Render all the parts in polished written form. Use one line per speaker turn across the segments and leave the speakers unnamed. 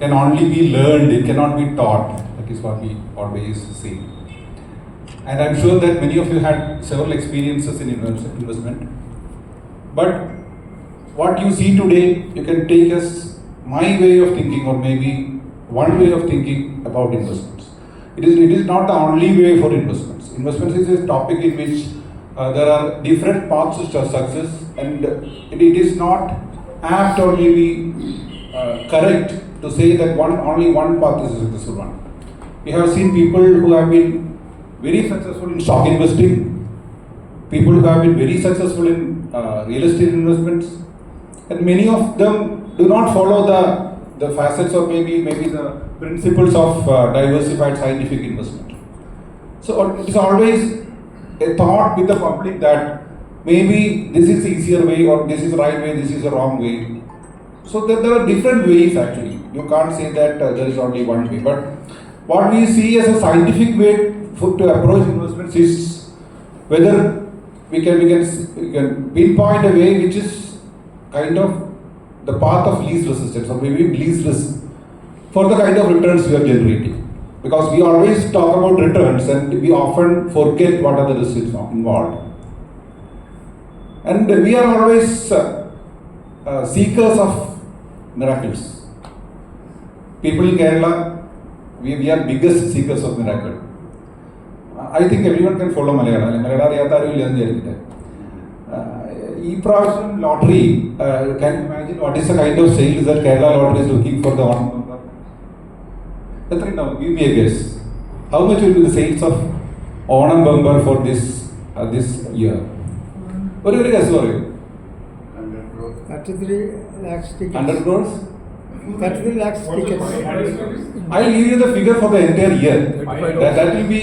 can only be learned, it cannot be taught. That is what we always say. And I'm sure that many of you had several experiences in investment. But what you see today, you can take as my way of thinking, or maybe one way of thinking about investments. It is not the only way for investments. Investments is a topic in which there are different paths to success, and it is not apt or maybe correct to say that only one path is a successful one. We have seen people who have been very successful in stock investing, people who have been very successful in real estate investments, and many of them do not follow the facets or maybe the principles of diversified scientific investment. So it is always a thought with the public that maybe this is the easier way, or this is the right way, this is the wrong way. So there are different ways actually. You can't say that there is only one way. But what we see as a scientific way to approach investments is whether we can pinpoint a way which is kind of the path of least resistance, or maybe least risk for the kind of returns we are generating. Because we always talk about returns and we often forget what are the risks involved. And we are always seekers of miracles. People in Kerala, we are biggest seekers of miracle. I think everyone can follow Malayalam. E-Praവശ്യം lottery, can you imagine what is the kind of sales that Kerala lottery is looking for the one number? Give me a guess. How much will be the sales of Onam bumper for this year? What do you guess for it?
100 crores.
33 lakhs tickets.
100 crores?
33 lakhs tickets.
I'll give you the figure for the entire year. That will be,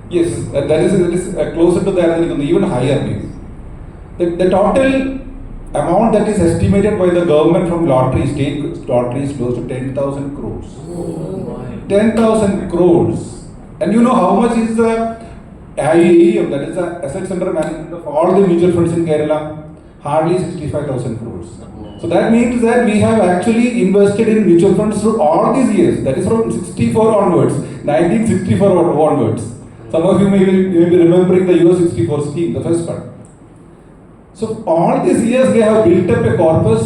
yes, that is closer to that, even higher maybe. The total amount that is estimated by the government from lottery, state lottery, is close to 10,000 crores. 10,000 crores. And you know how much is the AUM, that is the assets under management of all the mutual funds in Kerala? Hardly 65,000 crores. So that means that we have actually invested in mutual funds through all these years. That is from 64 onwards, 1964 onwards. Some of you may be remembering the US 64 scheme, the first one. So all these years they have built up a corpus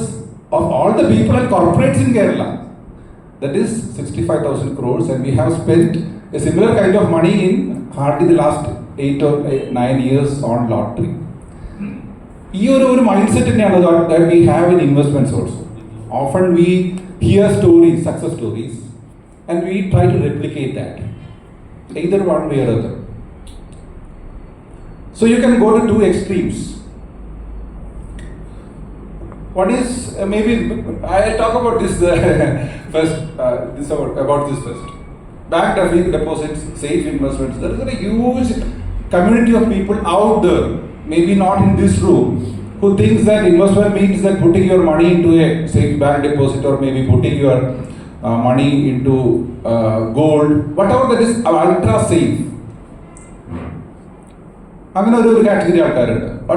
of all the people and corporates in Kerala. That is 65,000 crores, and we have spent a similar kind of money in hardly the last 8 or 9 years on lottery. This mindset that we have in investments also. Often we hear stories, success stories, and we try to replicate that, either one way or other. So you can go to two extremes. What is maybe I'll talk about this first. About this first. Bank deposits, safe investments. There is a huge community of people out there, maybe not in this room, who thinks that investment means that putting your money into a safe bank deposit, or maybe putting your money into gold, whatever that is ultra safe. But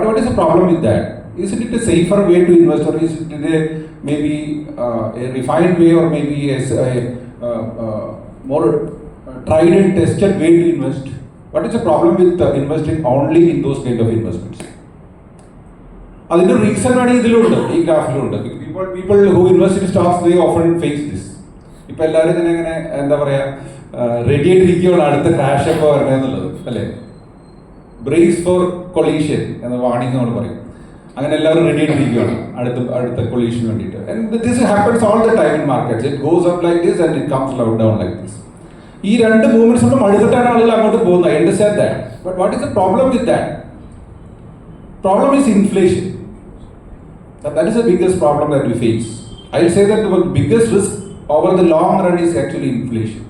what is the problem with that? Isn't it a safer way to invest, or is it maybe a refined way, or maybe a more tried and tested way to invest? What is the problem with investing only in those kind of investments? The reason people who invest in stocks, they often face this. People are ready to crash. Brace for collision and the warning. Ready to collision. And this happens all the time in markets. It goes up like this and it comes down like this. These two movements, I understand that. But what is the problem with that? Problem is inflation. That is the biggest problem that we face. I will say that the biggest risk over the long run is actually inflation.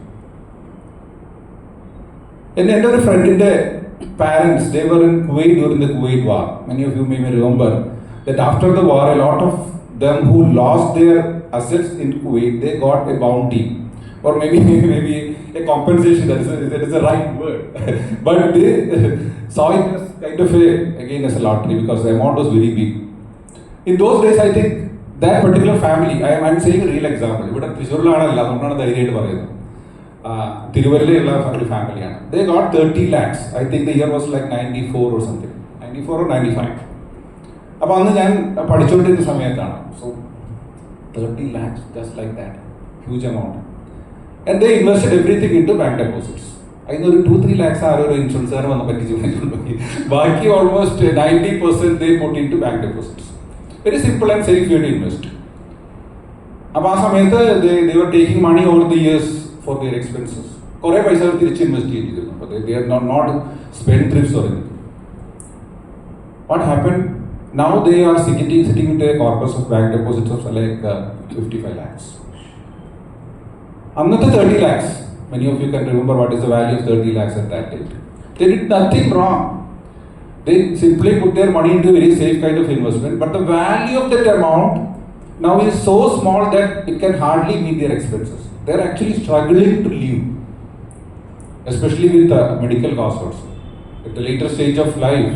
And a friend in the parents, they were in Kuwait during the Kuwait war. Many of you may remember that after the war, a lot of them who lost their assets in Kuwait, they got a bounty, or maybe a compensation. That is the right word. But they saw it as kind of as a lottery, because the amount was very big. In those days, I think that particular family, I'm saying a real example. ഇവിടെ തൃശ്ശൂരിലാണല്ല, അതുകൊണ്ടാണ് ധൈര്യമായിട്ട് പറയുന്നത്. തിരുവല്ലയിലുള്ള ഒരു ഫാമിലിയാണ്. They got 30 lakhs. I think the year was like 94 or something. 94 or 95. അപ്പോൾ അന്ന് ഞാൻ പഠിച്ചുകൊണ്ടിരുന്ന സമയത്താണ്. So 30 lakhs just like that. Huge amount. And they invested everything into bank deposits. അതിന് ഒരു 2-3 lakhs ആരോ ഒരു ഇൻഷുറൻസുകാർ വന്ന് പറ്റിച്ചു നോക്കി. ബാക്കി almost 90% they put into bank deposits. Very simple and safe way to invest. അപ്പോൾ ആ സമയത്ത് they were taking money over the years for their expenses. കുറേ പൈസ തിരിച്ച് ഇൻവെസ്റ്റ് ചെയ്തിരുന്നു. അപ്പോൾ they are not spendthrifts or anything. What happened? Now they are sitting with a corpus of bank deposits of like 55 lakhs. Another 30 lakhs. Many of you can remember what is the value of 30 lakhs at that date. They did nothing wrong. They simply put their money into a very safe kind of investment, but the value of that amount now is so small that it can hardly meet their expenses. They are actually struggling to live, especially with the medical costs also. At the later stage of life,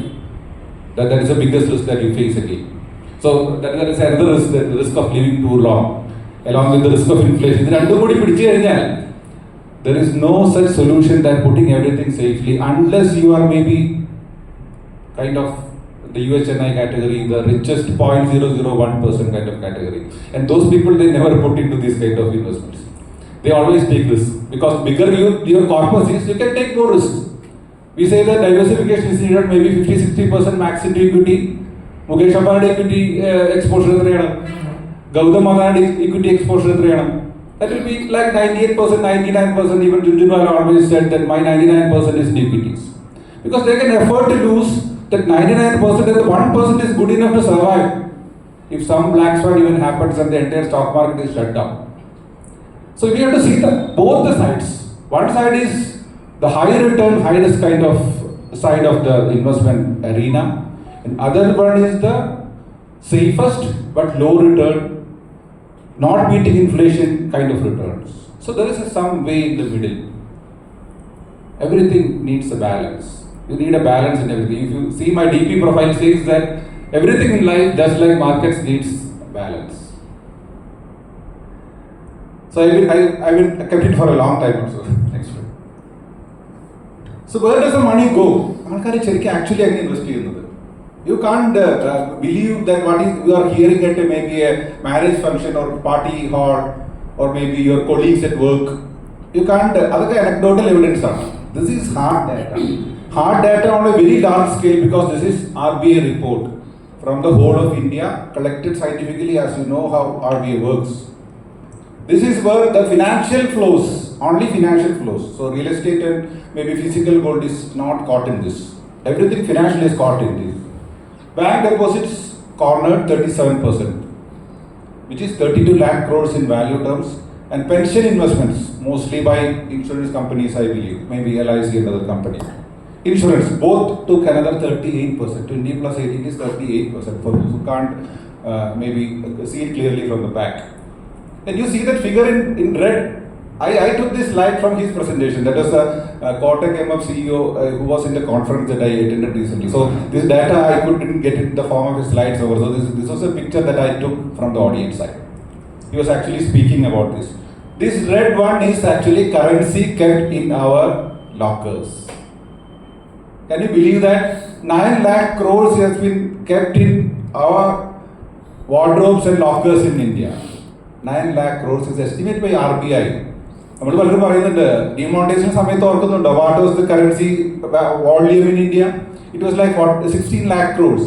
that is the biggest risk that you face again. So that is another risk, the risk of living too long, along with the risk of inflation. There is no such solution than putting everything safely, unless you are maybe kind of the UHNI category, the richest 0.001% kind of category. And those people, they never put into these kind of investments. They always take risks, because bigger your corpus is, you can take more risks. We say that diversification is needed, maybe 50-60% max into equity. Mukesh Ambani equity exposure എത്രയാണ്? Gautam Adani equity exposure എത്രയാണ്? That will be like 98%, 99%. Even Junjunwala always said that my 99% is in equities, because they can afford to lose that 99% and the 1% is good enough to survive. If some black swan even happens and the entire stock market is shut down. So we have to see both the sides. One side is the high return, high risk kind of side of the investment arena, and other one is the safest but low return, not beating inflation kind of returns. So there is some way in the middle. Everything needs a balance. You need a balance in everything. If you see my DP profile says that everything in life, just like markets, needs balance. So I will kept it for a long time also. Next one. So where does the money go? Actually invest in it. You can't believe that what is you are hearing at maybe a marriage function or party hall or maybe your colleagues at work. You can't. That's anecdotal evidence. This is hard data. Hard data on a very large scale, because this is RBI report from the whole of India, collected scientifically, as you know how RBI works. This is where the financial flows, only financial flows. So real estate and maybe physical gold is not caught in this. Everything financial is caught in this. Bank deposits cornered 37%, which is 32 lakh crores in value terms, and pension investments, mostly by insurance companies, I believe, maybe LIC and other company. Insurance, both took another 38%. 20 plus 18 is 38%, for those who can't maybe see it clearly from the back. And you see that figure in red. I took this slide from his presentation. That was a Kotak MF CEO who was in the conference that I attended recently. So this data I couldn't get in the form of his slides over. So this was a picture that I took from the audience side. He was actually speaking about this. This red one is actually currency kept in our lockers. Can you believe that? 9 lakh crores has been kept in our wardrobes and lockers in India. 9 lakh crores is estimated by RBI. നമ്മൾ പലരും പറയുന്നുണ്ട് demonetisation സമയത്ത് ഓർക്കുന്നുണ്ടോ what was the currency volume in India? It was like 16 lakh crores.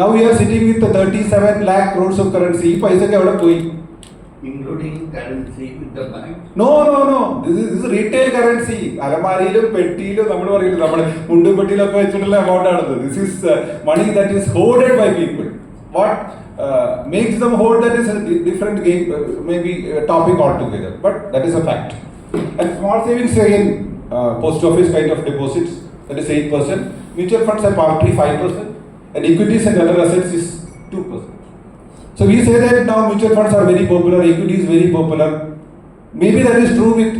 Now we are sitting with 37 lakh crores of currency. ഈ പൈസക്ക് എവിടെ പോയി?
Including currency with the bank?
No. This is retail currency. അലമാരിയിലും പെട്ടിയിലും നമ്മൾ പറയില്ല, നമ്മുടെ മുണ്ടും പെട്ടിയിലൊക്കെ വെച്ചിട്ടുള്ള amount ആണത്. This is money that is hoarded by people. What makes them hoard, that is a different game, maybe a topic altogether, but that is a fact. And small savings again, post office kind of deposits, that is 8%. Mutual funds are partly 5%, and equities and other assets is 2%. So we say that now mutual funds are very popular, equity is very popular. Maybe that is true with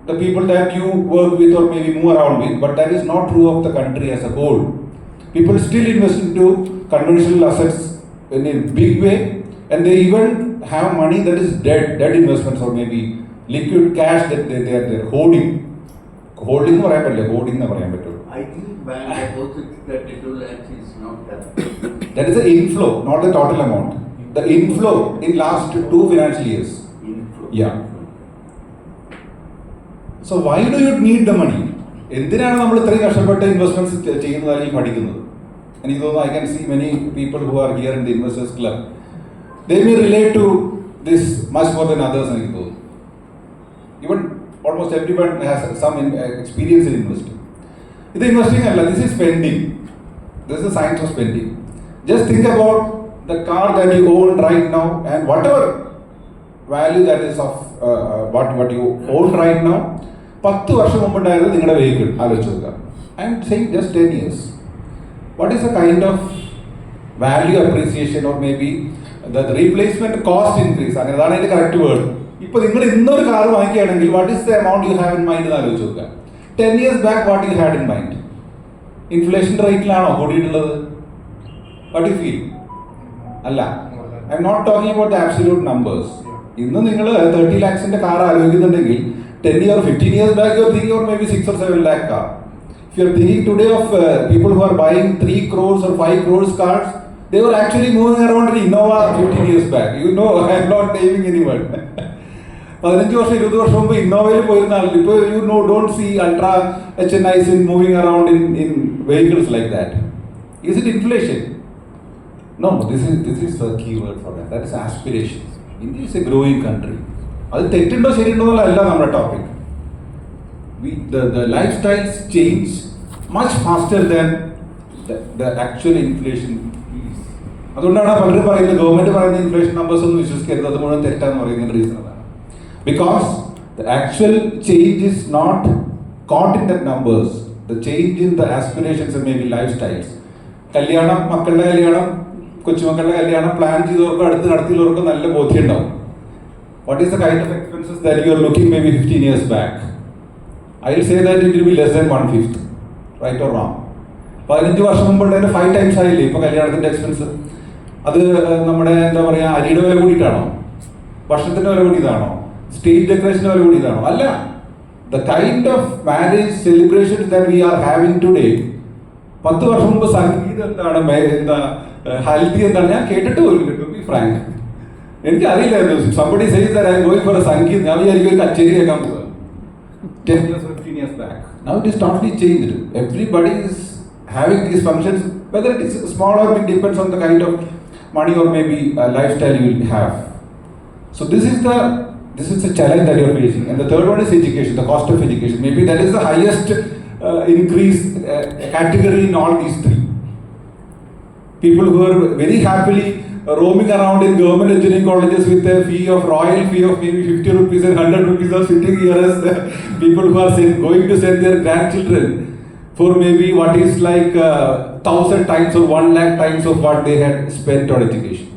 the people that you work with or maybe move around with, but that is not true of the country as a whole. People still invest into conventional assets in a big way, and they even have money that is dead investments or maybe liquid cash that they're holding എന്ന് പറയാൻ പറ്റില്ല, holding എന്ന് പറയാൻ പറ്റുള്ളൂ.
I think bank deposit 32 lakhs is not that.
That is the inflow, not the total amount. The inflow in last 2 financial years.
Inflow.
Yeah. So why do you need the money? എന്തിനാണ് നമ്മൾ ഇത്രയും കഷ്ടപ്പെട്ട് investments ചെയ്യുന്നതായി പഠിക്കുന്നത്? എനിക്ക് തോന്നുന്നു I can see many people who are here in the investors club. They may relate to this much more than others എനിക്ക് തോന്നുന്നു. Even almost everyone has some experience in investing. ഇത് ഇൻവെസ്റ്റിംഗ് അല്ല, this is spending. This is the science of spending. Just think about the car that you own right now and whatever value that is of what you own right now. 10 വർഷം മുമ്പുണ്ടായിരുന്നു നിങ്ങളുടെ vehicle ആലോചിച്ച് നോക്കുക. I am saying just 10 years. What is the kind of value appreciation or maybe the replacement cost increase? അങ്ങനെ അതാണ് അതിന്റെ correct word. ഇപ്പൊ നിങ്ങൾ ഇന്നൊരു കാർ വാങ്ങിക്കുകയാണെങ്കിൽ what is the amount you have in mind എന്ന് ആലോചിച്ച് നോക്കുക. 10 years back what you had in mind? Inflation റേറ്റിലാണോ കൂടിയിട്ടുള്ളത്? What do you feel? അല്ല. I am not talking about the absolute numbers. ഇന്ന് നിങ്ങൾ 30 lakhsന്റെ car ആലോചിക്കുന്നുണ്ടെങ്കിൽ 10 years or 15 years back you are thinking of maybe 6 or 7 lakh car. If you are thinking today of people who are buying 3 crores or 5 crores cars, they were actually moving around in Innova 15 years back. You know, I am not naming anyone. 15 വർഷം 20 വർഷം മുമ്പ് ഇന്നോവയിൽ പോയിരുന്ന ആൾ ഇപ്പോൾ you know don't see ultra HNIs in moving around in vehicles like that. Is it inflation? No, this is the key word for that. That is aspiration. India is a growing country. അത് തെറ്റുണ്ടോ ശരിയുണ്ടോ അല്ല നമ്മുടെ topic. The lifestyles change much faster than the actual inflation is. അതുകൊണ്ടാണ് പലരും പറയുന്നത് government പറയുന്ന inflation numbers ഒന്നും വിശ്വസിക്കരുത്, അത് മുഴുവൻ തെറ്റാന്ന് പറയുന്ന റീസൺ അതാണ്. Because the actual change is not caught in the numbers. The change in the aspirations and maybe lifestyles. കല്യാണം, മക്കളുടെ കല്യാണം, കൊച്ചുമക്കളുടെ കല്യാണം പ്ലാൻ ചെയ്തവർക്കും അടുത്ത് നടത്തിയവർക്കും നല്ല ബോധ്യം ഉണ്ടാവും. What is the kind of expenses that you are looking maybe 15 years back? I will say that it will be less than 1/5. Right or wrong? 15 വർഷം മുമ്പുള്ളതിന്റെ 5 times ആയില്ലേ ഇപ്പൊ കല്യാണത്തിന്റെ എക്സ്പെൻസ്? അത് നമ്മുടെ എന്താ പറയാ അരിയുടെ വില കൂടിയിട്ടാണോ? വർഷത്തിന്റെ വില കൂടിയതാണോ? സ്റ്റേജ് ഡെക്കറേഷന്റെ വില കൂടിയതാണോ? അല്ല. The kind of marriage celebrations that we are having today, 10 വർഷം മുമ്പ് സംഗീതം എന്താണ്, എന്താ ഹൽദി എന്താണ് ഞാൻ കേട്ടിട്ട് പോലും, to be frank. എനിക്ക് അറിയില്ലായിരുന്നു. Somebody says that I am going for a സംഗീതം, ഞാൻ വിചാരിക്കും ഒരു കച്ചേരി കേൾക്കാൻ പോവുക. 10 years, 15 years back. Now it is totally changed. Everybody is having these functions, whether it is small or big depends on the kind of money or maybe lifestyle you will have. So this is the challenge that you are facing. And the third one is education, the cost of education. Maybe that is the highest increase category in all these three. People who are very happily roaming around in government engineering colleges with a royal fee of maybe 50 rupees and 100 rupees are sitting here as people who are going to send their grandchildren for maybe what is like 1,000 times or 1 lakh times of what they had spent on education.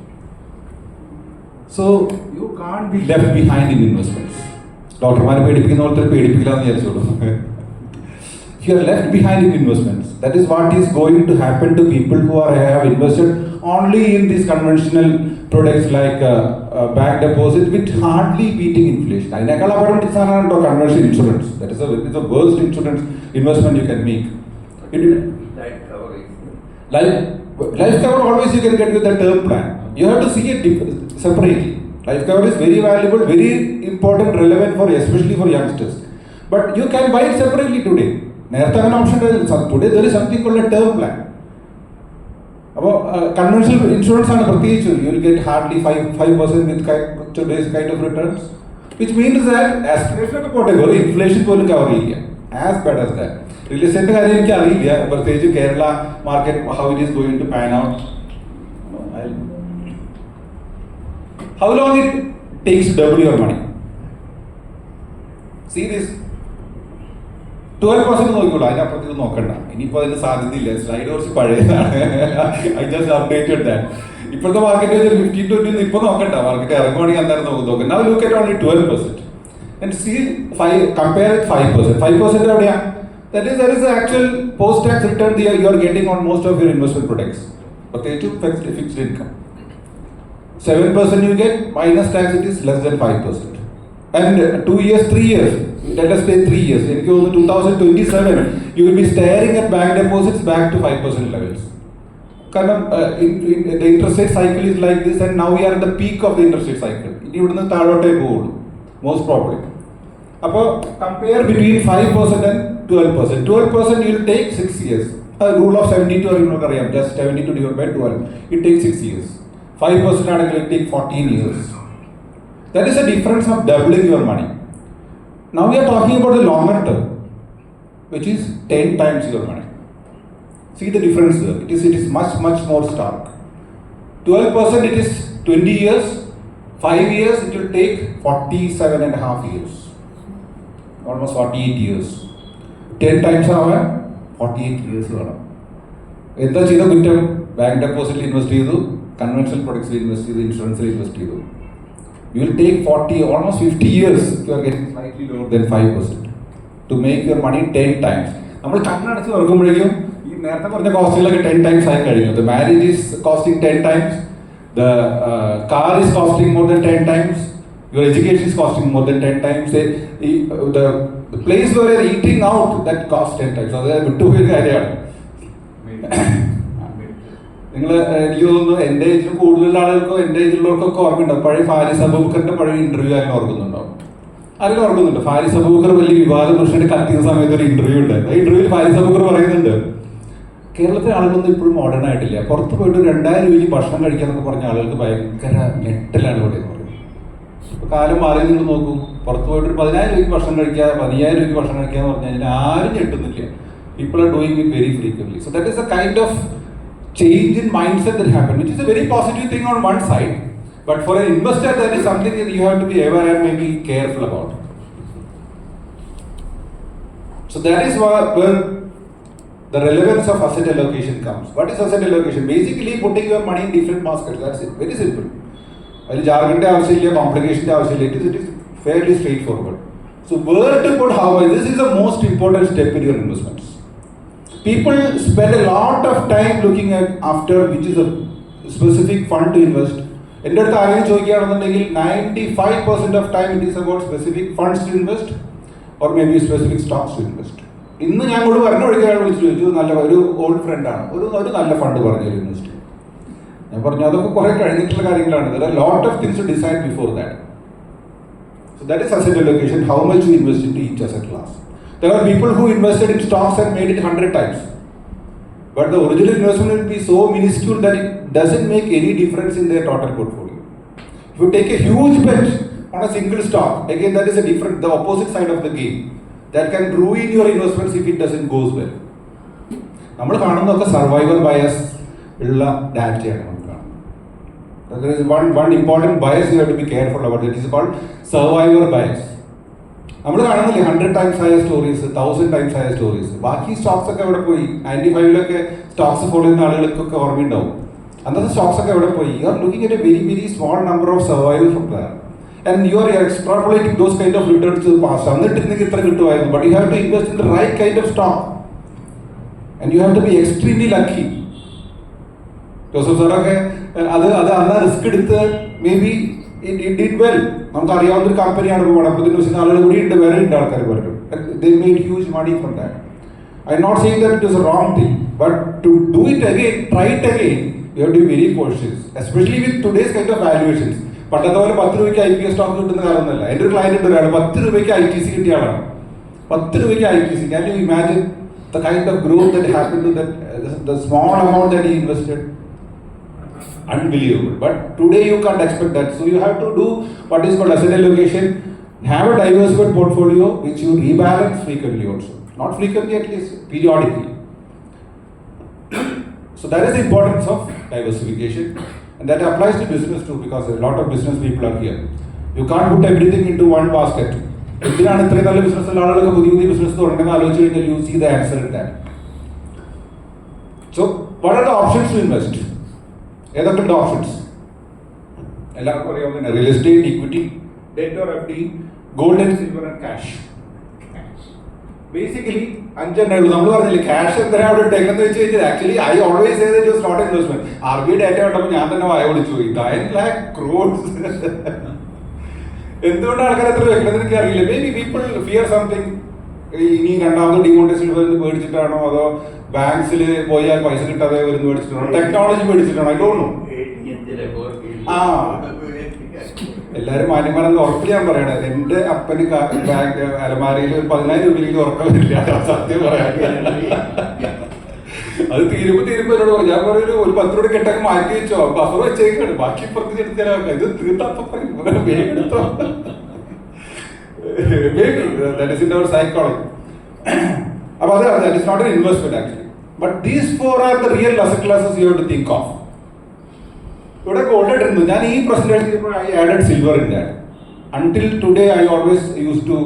So you can't be left behind in investments. ഡോക്ടർമാരെ പേടിപ്പിക്കുന്ന പോലത്തെ പേടിപ്പിക്കില്ലാന്ന് വിചാരിച്ചോളൂ. If you are left behind in investments, that is what is going to happen to people who have invested only in these conventional products like bank deposit with hardly beating inflation. അതിനേക്കാൾ അപകടം സാധനമാണോ conventional insurance. That is the worst insurance investment you can make.
Life cover is
Life cover always you can get with the term plan. You have to see it separately. Life cover is very valuable, very important, relevant for especially for youngsters. But you can buy it separately today. നേരത്തെ അങ്ങനെ option today there is something called a term plan. അപ്പോൾ conventional insurance ആണ് പ്രത്യേകിച്ച് you will get hardly 5% with today's kind of returns, which means that aspiration ഒക്കെ പോട്ടെ, വെറും inflation പോലും cover ചെയ്യില്ല. As bad as that. Real എസ്റ്റേറ്റിന്റെ കാര്യം എനിക്ക് അറിയില്ല, പ്രത്യേകിച്ച് Kerala market how it is going to pan out. How long it takes to double your money? See this 12% നോക്കിക്കോളൂ, അതിനപ്പുറത്തേക്ക് നോക്കണ്ട. ഇനിയിപ്പോൾ അതിന് സാധ്യതയില്ല, സ്ലൈഡ് കുറച്ച് പഴയതാണ്. I just updated that. ഇപ്പോഴത്തെ മാർക്കറ്റ് 15-20 ഇപ്പോൾ നോക്കണ്ട, മാർക്കറ്റ് ഇറങ്ങുവാണെങ്കിൽ അന്നേരം നോക്കാം. Now look at only 12% and see compare with 5%. 5% എവിടെയാ? That is the actual post-tax return you are getting on most of your investment products. പ്രത്യേകിച്ച് fixed income. 7% you get, minus tax it is less than 5%. And 2 years, 3 years, let us say 3 years, in 2027, you will be staring at bank deposits back to 5% levels. The interest rate cycle is like this, and now we are at the peak of the interest rate cycle. Most probably. Compare between 5% and 12%. 12% you will take 6 years. Rule of 72 just 72 divided by 12. It takes 6 years. 5% will take 14 years. That is the difference of doubling your money. Now we are talking about the longer term, which is 10 times your money. See the difference there. It is much more stark. 12% it is 20 years. 5 years it will take 47.5 years. Almost 48 years. 10 times 48 years. What is the bank deposit invest, conventional products invest, insurance invest. You will take 40, almost 50 years if you are getting slightly lower than 5% to make your money 10 times. The marriage is costing 10 times, the car is costing more than 10 times, your education is costing more than 10 times, the place where you are eating out, that costs 10 times. So that is a big idea. എനിക്ക് തോന്നുന്നു എൻ്റെ ഏജിൽ കൂടുതലുള്ള ആളുകൾക്കോ എൻ്റെ ഏജിലുള്ളവർക്കൊക്കെ ഓർമ്മയുണ്ടാവും. പഴയ ഫാരിസ് അബൂബക്കറിന്റെ പഴയ interview ആരും ഓർക്കുന്നുണ്ടാവും. ആരെങ്കിലും ഓർക്കുന്നുണ്ട്? ഫാരിസ് അബൂബക്കർ വലിയ വിവാദ പുരുഷന്റെ കത്തിയുന്ന സമയത്ത് ഒരു ഇന്റർവ്യൂ ഉണ്ടായിരുന്നു. ആ ഇന്റർവ്യൂവിൽ ഫാരിസ് അബൂബക്കർ പറയുന്നുണ്ട്, കേരളത്തിലെ ആളുകളൊന്നും ഇപ്പോഴും മോഡേൺ ആയിട്ടില്ല. പുറത്ത് പോയിട്ട് 2000 രൂപയ്ക്ക് ഭക്ഷണം കഴിക്കാന്നൊക്കെ പറഞ്ഞ ആളുകൾക്ക് ഭയങ്കര ഞെട്ടലാണ് ഇവിടെ എന്ന് പറയും. ഇപ്പൊ കാലം മാറി നിങ്ങൾ നോക്കൂ, പുറത്ത് പോയിട്ട് ഒരു 10,000 രൂപയ്ക്ക് ഭക്ഷണം കഴിക്കുക, 15,000 രൂപയ്ക്ക് ഭക്ഷണം കഴിക്കുക എന്ന് പറഞ്ഞു കഴിഞ്ഞാൽ ആരും ഞെട്ടുന്നില്ല. People are doing it very frequently. So that is the kind of change in mindset that happened, which is a very positive thing on one side, but for an investor that is something that you have to be aware and maybe careful about. So that is where the relevance of asset allocation comes. What is asset allocation? Basically putting your money in different baskets. That's it. Very simple. Jargon complication, it is fairly straightforward. So where to put how? This is the most important step in your investments. People spend a lot of time looking at after which is a specific fund to invest. In that 95% of time it is about specific funds to invest or maybe specific stocks to invest. ഇന്ന് ഞാൻ കൂടെ വിളിക്കാൻ വിളിച്ചു ചോദിച്ചു, ഒരു old ഫ്രണ്ടാണ്, ഒരു നല്ല ഫണ്ട് പറഞ്ഞു ഇൻവെസ്റ്റ്. ഞാൻ പറഞ്ഞു അതൊക്കെ കുറെ കഴിഞ്ഞിട്ടുള്ള കാര്യങ്ങളാണ്. There are a lot of things to decide before that. So that is asset allocation, how much you invest into each asset class. There are people who invested in stocks and made it 100 times. But the original investment will be so minuscule that it doesn't make any difference in their total portfolio. If you take a huge bet on a single stock, again that is the opposite side of the game. That can ruin your investments if it doesn't go well. നമ്മൾ കാണുന്നതൊക്കെ survival bias ഉള്ള ഡാറ്റയാണ് നമ്മൾ കാണുന്നത്. There is one important bias you have to be careful about. It is called survivor bias. നമ്മൾ കാണുന്നില്ലേ 100 times higher stories, 1000 times higher stories. ബാക്കി Stokes ഒക്കെ എവിടെ പോയി? 95-ലൊക്കെ സ്റ്റോക്സ് ഫോളോ ചെയ്യുന്ന ആളുകൾക്കൊക്കെ ഓർമ്മയുണ്ടാവും. അന്നത്തെ സ്റ്റോക്സ് ഒക്കെ എവിടെ പോയി? You are looking at a very small number of survival from there. And you are extrapolating those kind of returns to the past. എന്നിട്ടിരുന്നെങ്കിൽ ഇത്ര കിട്ടുമായിരുന്നു. But you have to invest in the right kind of stock. And you have to be extremely lucky. Joseph സാറൊക്കെ അത് അന്ന് risk എടുത്ത് maybe it did well. നമുക്ക് അറിയാവുന്ന ഒരു കമ്പനിയാണ് ഇപ്പോൾ വടപ്പത്തിന് വെച്ചിരുന്ന ആളുകൾ കൂടി ഉണ്ട്, വേറെ ഉണ്ട് ആൾക്കാർ പറഞ്ഞു. They made huge money from that. I'm not saying that it is a wrong thing, but to do it again, try it again, you have to be very cautious, especially with today's kind of valuations. പണ്ടത്തെ പോലെ 10 രൂപയ്ക്ക് IPO stock കിട്ടുന്ന കാര്യമൊന്നുമല്ല. എൻ്റെ ഒരു client ഉണ്ട്, ഒരാൾ 10 രൂപയ്ക്ക് ITC കിട്ടിയ ആളാണ്. 10 രൂപയ്ക്ക് ITC. Can you imagine the kind of growth that happened to that the small amount that he invested? Unbelievable. But today you can't expect that. So you have to do what is called asset allocation. Have a diversified portfolio which you rebalance frequently also. Not frequently, at least periodically. So that is the importance of diversification. And that applies to business too, because a lot of business people are here. You can't put everything into one basket. എന്തിനാണ് ഇത്രയും നല്ല business ഉള്ള ആളുകളൊക്കെ പുതിയ business തുടങ്ങുന്ന ആലോചിച്ച് കഴിഞ്ഞാൽ you see the answer in that. So what are the options to invest? ഏതൊക്കെയുണ്ട് ഓപ്ഷൻസ്? എല്ലാവർക്കും അറിയാവുന്ന real estate, equity, debt or FD, gold and silver and cash. Basically അഞ്ചെണ്ണേ ഉള്ളൂ. നമ്മൾ പറഞ്ഞില്ലേ ക്യാഷ് എന്തിനാ അവിടെ ഇട്ടേക്കെന്ന് വെച്ച് കഴിഞ്ഞാൽ actually I always say that it was not investment. RBI data കണ്ടപ്പോൾ ഞാൻ തന്നെ വായ വിളിച്ചു പോയി. 9 lakh crores. എന്തുകൊണ്ടാണ് ആൾക്കാർ എത്ര വെക്കുന്നത് എനിക്ക് അറിയില്ല. May be people fear something. ഇനി രണ്ടാമത് ഡിമോണിറ്റൈസേഷൻ വരുന്നത് പേടിച്ചിട്ടാണോ, അതോ ബാങ്ക്സിൽ പോയാൽ പൈസ കിട്ടാതെ വരുന്ന പേടിച്ചിട്ടാണോ, ടെക്നോളജി പേടിച്ചിട്ടാണോ, ഐ ഡോണ്ട് നോ. ആ എല്ലാരും മാന്യമാരെന്ന് ഉറപ്പിൽ ഞാൻ പറയണേ. എന്റെ അപ്പന് ബാങ്ക് അലമാരയിൽ 10,000 രൂപയിലേക്ക് ഉറക്കം വരില്ല, സത്യം പറയാൻ. അത് തീരുമ്പോ എന്നോട് പറഞ്ഞു. ഞാൻ പറയൊരു 10 രൂപ കെട്ടൊക്കെ മാറ്റി വെച്ചോ, ബഫർ വെച്ചേക്കാണ്, ബാക്കി പുറത്ത് എടുത്താൽ ഇത് തീർത്തപ്പോ എടുത്തോ. That is in our psychology. About that is not an investment actually. But these four are the real asset classes you have to think of. ഇവിടെ ഗോൾഡ് ഇട്ടിരുന്നു. ഞാൻ ഈ presentation I added silver in that. Until today I always used to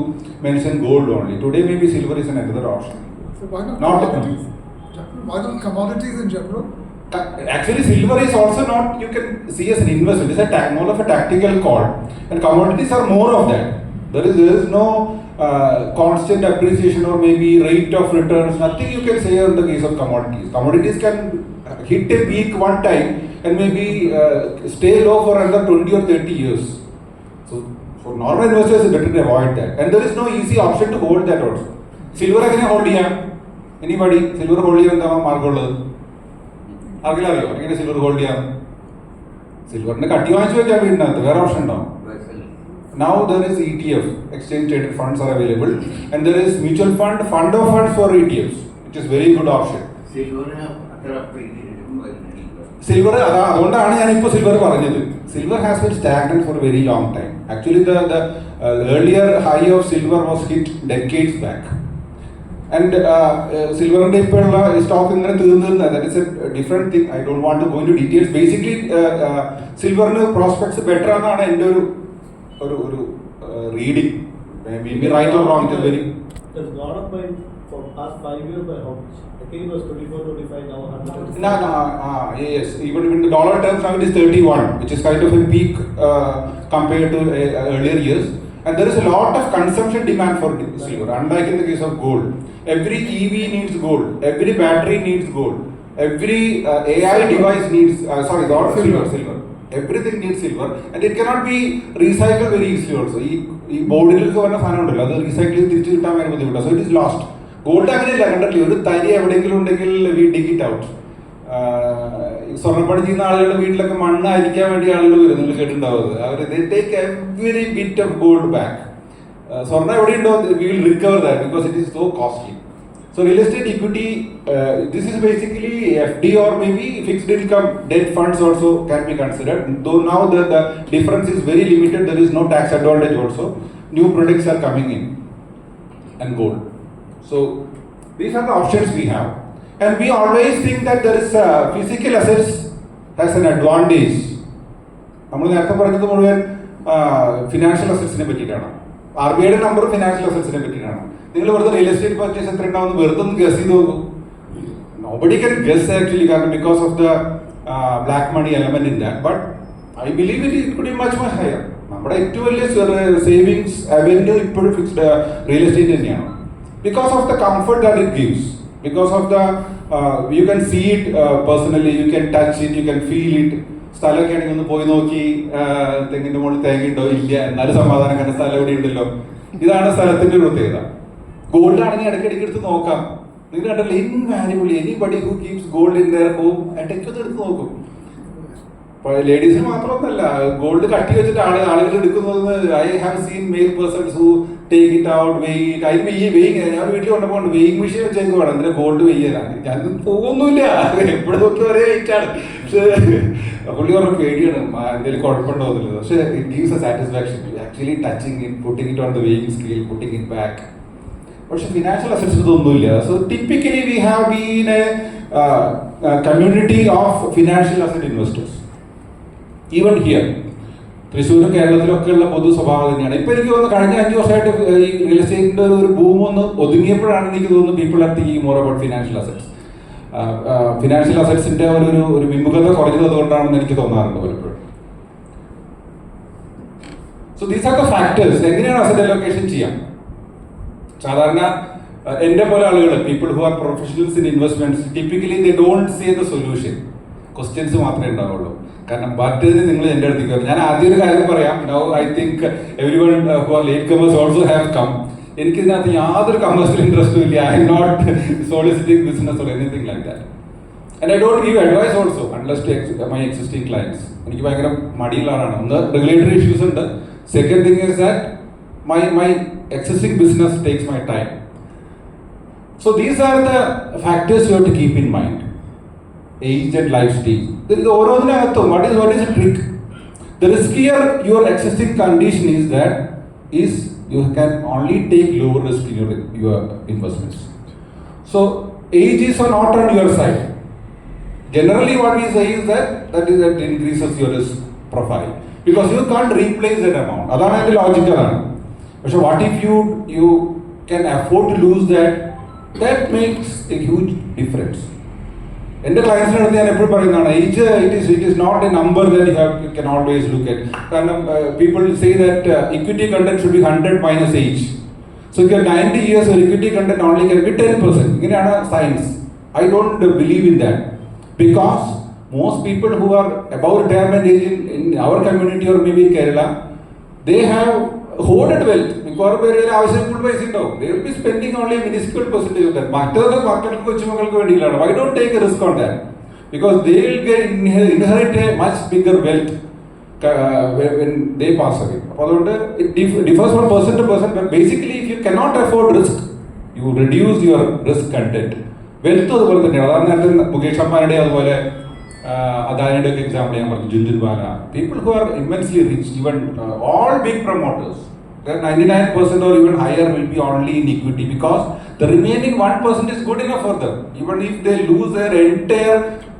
mention gold only. Today maybe silver is another option.
So why not
Not
commodities? Why not commodities in general?
Actually silver is also not, you can see as an investment. It's more of a tactical call, and commodities are more of that. There is no constant appreciation or maybe rate of returns. Nothing you can say in the case of commodities. Commodities can hit a peak one time and maybe stay low for another 20 or 30 years. So for normal investors it's better to avoid that. And there is no easy option to hold that also. Silver again hold ചെയ്യാം. Anybody silver hold ചെയ്യാൻ എന്താ മാർഗമുള്ളത്? ആർക്കെങ്കിലും അറിയോ എങ്ങനെ silver hold ചെയ്യാം? സിൽവറിന്റെ കട്ടി വാങ്ങിച്ചു വെക്കാൻ വീടിനകത്ത് വേറെ ഓപ്ഷൻ ഉണ്ടാവും. Now there is ETF, exchange traded funds are available, and there is mutual fund of funds for ETFs, which is very good option. Silver അതുകൊണ്ടാണ് ഞാൻ ഇപ്പോൾ സിൽവർ പറഞ്ഞത്. Silver has been stagnant for a very long time. Actually the earlier high of silver was hit decades back. And സിൽവറിന്റെ ഇപ്പോഴുള്ള stock ഇങ്ങനെ തീർന്നിരുന്ന, that is a different thing. I don't want to go into details. Basically സിൽവറിന് prospects better ആണെന്നാണ് എൻ്റെ ഒരു reading. Maybe right or wrong, it is very.
It has gone up by for past 5 years by how much? I think it was 24, 25, now 100.
No, yes. Even in the dollar terms now it is 31, which is kind of a peak compared to earlier years. And there is a lot of consumption demand for silver, unlike in the case of gold. Every EV needs gold. Every battery needs gold. Every AI device needs. Not silver. Everything needs silver, and it cannot be recycled very easily also. ഈ ബോർഡിലൊക്കെ വരുന്ന സാധനം ഉണ്ടല്ലോ, അത് recycle തിരിച്ചു കിട്ടാൻ വേണ്ടി ബുദ്ധിമുട്ടാണ്. So it is lost. Gold അങ്ങനെയല്ല, കണ്ടിട്ടില്ല, ഒരു തരി എവിടെയെങ്കിലും ഉണ്ടെങ്കിൽ വി ഡിഗ് ഇറ്റ് ഔട്ട്. സ്വർണ്ണപ്പണി ചെയ്യുന്ന ആളുകളുടെ വീട്ടിലൊക്കെ മണ്ണ് അരിക്കാൻ വേണ്ടി ആളുകൾ വരും, നിങ്ങൾ കേട്ടിട്ടുണ്ടാവുന്നത്. അവർ take every bit of gold back. സ്വർണ്ണം എവിടെയുണ്ടോ we will recover that because it is so costly. So real estate equity, this is basically FD or maybe fixed income debt funds also can be considered. Though now the difference is very limited, there is no tax advantage also. New products are coming in and gold. So these are the options we have. And we always think that there is physical assets has an advantage. നമ്മൾ നേരത്തെ പറഞ്ഞത് മുഴുവൻ financial അസറ്റ്സിനെ പറ്റിയിട്ടാണ്. RBIയുടെ number financial അസറ്റ്സിനെ പറ്റിയിട്ടാണ്. നിങ്ങൾ വെറുതെ real estate purchase എത്ര ഉണ്ടാവും വെറുതെ ഒന്ന് ഗസ് ചെയ്ത് നോക്കൂ. Nobody can guess actually because of the black money element in that. But I believe it could be much higher. നമ്മുടെ ഏറ്റവും വലിയ സേവിങ്സ് അവന്യൂ ഇപ്പോഴും ഫിക്സ്ഡ് റിയൽ എസ്റ്റേറ്റ് തന്നെയാണ്. Because of the comfort that it gives. Because of the you can see it personally, you can touch it, you can feel it. സ്ഥലമൊക്കെ ആണെങ്കിൽ ഒന്ന് പോയി നോക്കി, തെങ്ങിന്റെ മുകളിൽ തേങ്ങയുണ്ടോ ഇല്ല, എന്നാലും സമാധാനം കണ്ട സ്ഥലം എവിടെ ഉണ്ടല്ലോ. ഇതാണ് സ്ഥലത്തിന്റെ പ്രത്യേകത. ഗോൾഡ് ആണെങ്കിൽ ഇടയ്ക്കിടയ്ക്ക് എടുത്ത് നോക്കാം. നിങ്ങൾ കണ്ടല്ലോ, invaluable anybody who keeps gold in there home ഇടയ്ക്കൊന്ന് എടുത്ത് നോക്കും. ലേഡീസിന് മാത്രമൊന്നല്ല, ഗോൾഡ് കട്ടി വെച്ചിട്ട് ആളുകൾ എടുക്കുന്നത്. I have seen male persons who take it out, ഞാൻ വീട്ടിൽ കൊണ്ടുപോകണം, വെയിങ് മെഷീൻ വെച്ചേക്കുവാണ്, എന്തിനാ ഗോൾഡ് വെയ്യലാണ്. ഞാൻ പോകുന്നില്ല, എപ്പോഴും നോക്കി ഒരേ വെയിറ്റ് ആണ്. പക്ഷെ പുള്ളി പറഞ്ഞ പേടിയാണ് എന്തെങ്കിലും കുഴപ്പമുണ്ടോ എന്നുള്ളത്. പക്ഷെ it gives a satisfaction actually touching it, putting it on the weighing scale, putting it back. പക്ഷെ ഫിനാൻഷ്യൽ അസറ്റ്സ് ഇതൊന്നുമില്ല. So typically we have been a community of financial asset investors. Even here തൃശ്ശൂരും കേരളത്തിലൊക്കെ ഉള്ള പൊതു സ്വഭാവം തന്നെയാണ്. ഇപ്പൊ എനിക്ക് തോന്നുന്നു കഴിഞ്ഞ 5 വർഷമായിട്ട് ഈ റിയൽ എസ്റ്റേറ്റിന്റെ ഒരു ബൂം ഒന്ന് ഒതുങ്ങിയപ്പോഴാണ് എനിക്ക് തോന്നുന്നു people are thinking more about financial assets. Financial അസറ്റ്സിന്റെ ഒരു വിമുഖത കുറഞ്ഞത് അതുകൊണ്ടാണെന്ന് എനിക്ക് തോന്നാറുണ്ട് പലപ്പോഴും. So these are the factors. എങ്ങനെയാണ് അസറ്റ് അലോക്കേഷൻ ചെയ്യാം? സാധാരണ എൻ്റെ പോലെ ആളുകൾ, people who are professionals in investments, typically they don't say the solution. Questions മാത്രമേ ഉണ്ടാവുള്ളൂ. കാരണം മറ്റേതിന് നിങ്ങൾ എൻ്റെ അടുത്തേക്ക് വരും. ഞാൻ ആദ്യം ഒരു കാര്യം പറയാം. Now I think everyone who are late comers also have come. എനിക്കിതിനകത്ത് യാതൊരു കമേഴ്സ്യൽ ഇൻട്രസ്റ്റും ഇല്ല. I'm not soliciting business or anything like that. And I don't give advice also unless to my existing clients. എനിക്ക് ഭയങ്കര മടിയുള്ള ആളാണ്. ഒന്ന്, regulatory issues ഉണ്ട്. Second thing is that my existing business takes my time. So these are the factors you have to keep in mind. Age and life stage. What is the trick? The riskier your existing condition is you can only take lower risk in your investments. So age is not on your side. Generally what we say is that increases your risk profile because you can't replace that amount. That's the logical. So what if you can afford to lose that? That makes a huge difference. In the clients, age it is not a number that you can always look at. People say that equity content should be 100 minus age. So if you are 90 years, your equity content only can be 10%. It's science. I don't believe in that because most people who are above retirement age in our community or maybe in Kerala, they have hoarded wealth. They will be spending only a minuscule percentage of that. Why don't take a risk on that? Because they will inherit a much bigger wealth when they pass away. It differs from person to person, but basically if you cannot afford risk, you reduce your risk content. Wealth Mukesh Ambani Adani example, Jindulwala, people who are immensely rich, even all big promoters, 99% or even higher will be only in equity because the remaining 1% is good enough for them. Even if they lose their entire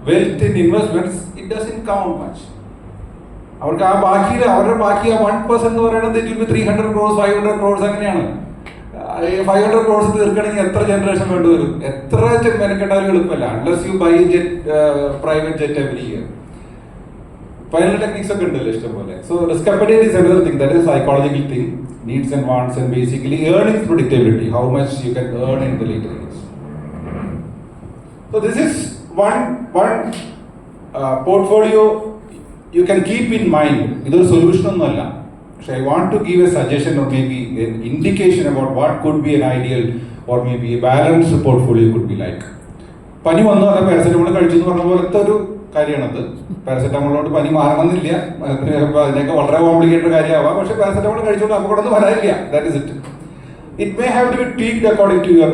wealth in investments, it doesn't count much. Our 1% they will be 300 crores, 500 crores. 500 crores generation unless you buy a jet, private jet every year. Final techniques are good. So risk appetite is another thing, that is psychological thing, needs and wants, and basically earnings predictability, how much you can earn in the later years. So this is one portfolio you can keep in mind. Either solution or not. So I want to give a suggestion or maybe an indication about what could be an ideal or maybe a balanced portfolio could be like. പനി വന്നു പറഞ്ഞാൽ paracetamol കഴിച്ചു എന്ന് പറഞ്ഞ പോലത്തെ ഒരു കാര്യമാണത്. പാരസെറ്റമോളോട് പനി മാറണമെന്നില്ല, അതിനൊക്കെ വളരെ കോംപ്ലിക്കേറ്റഡ് കാര്യമാവാം. പക്ഷെ പാരസെറ്റമോൾ കഴിച്ചുകൊണ്ട് അപകടമൊന്നും വരാനില്ല. That is it. It may have to be tweaked according to your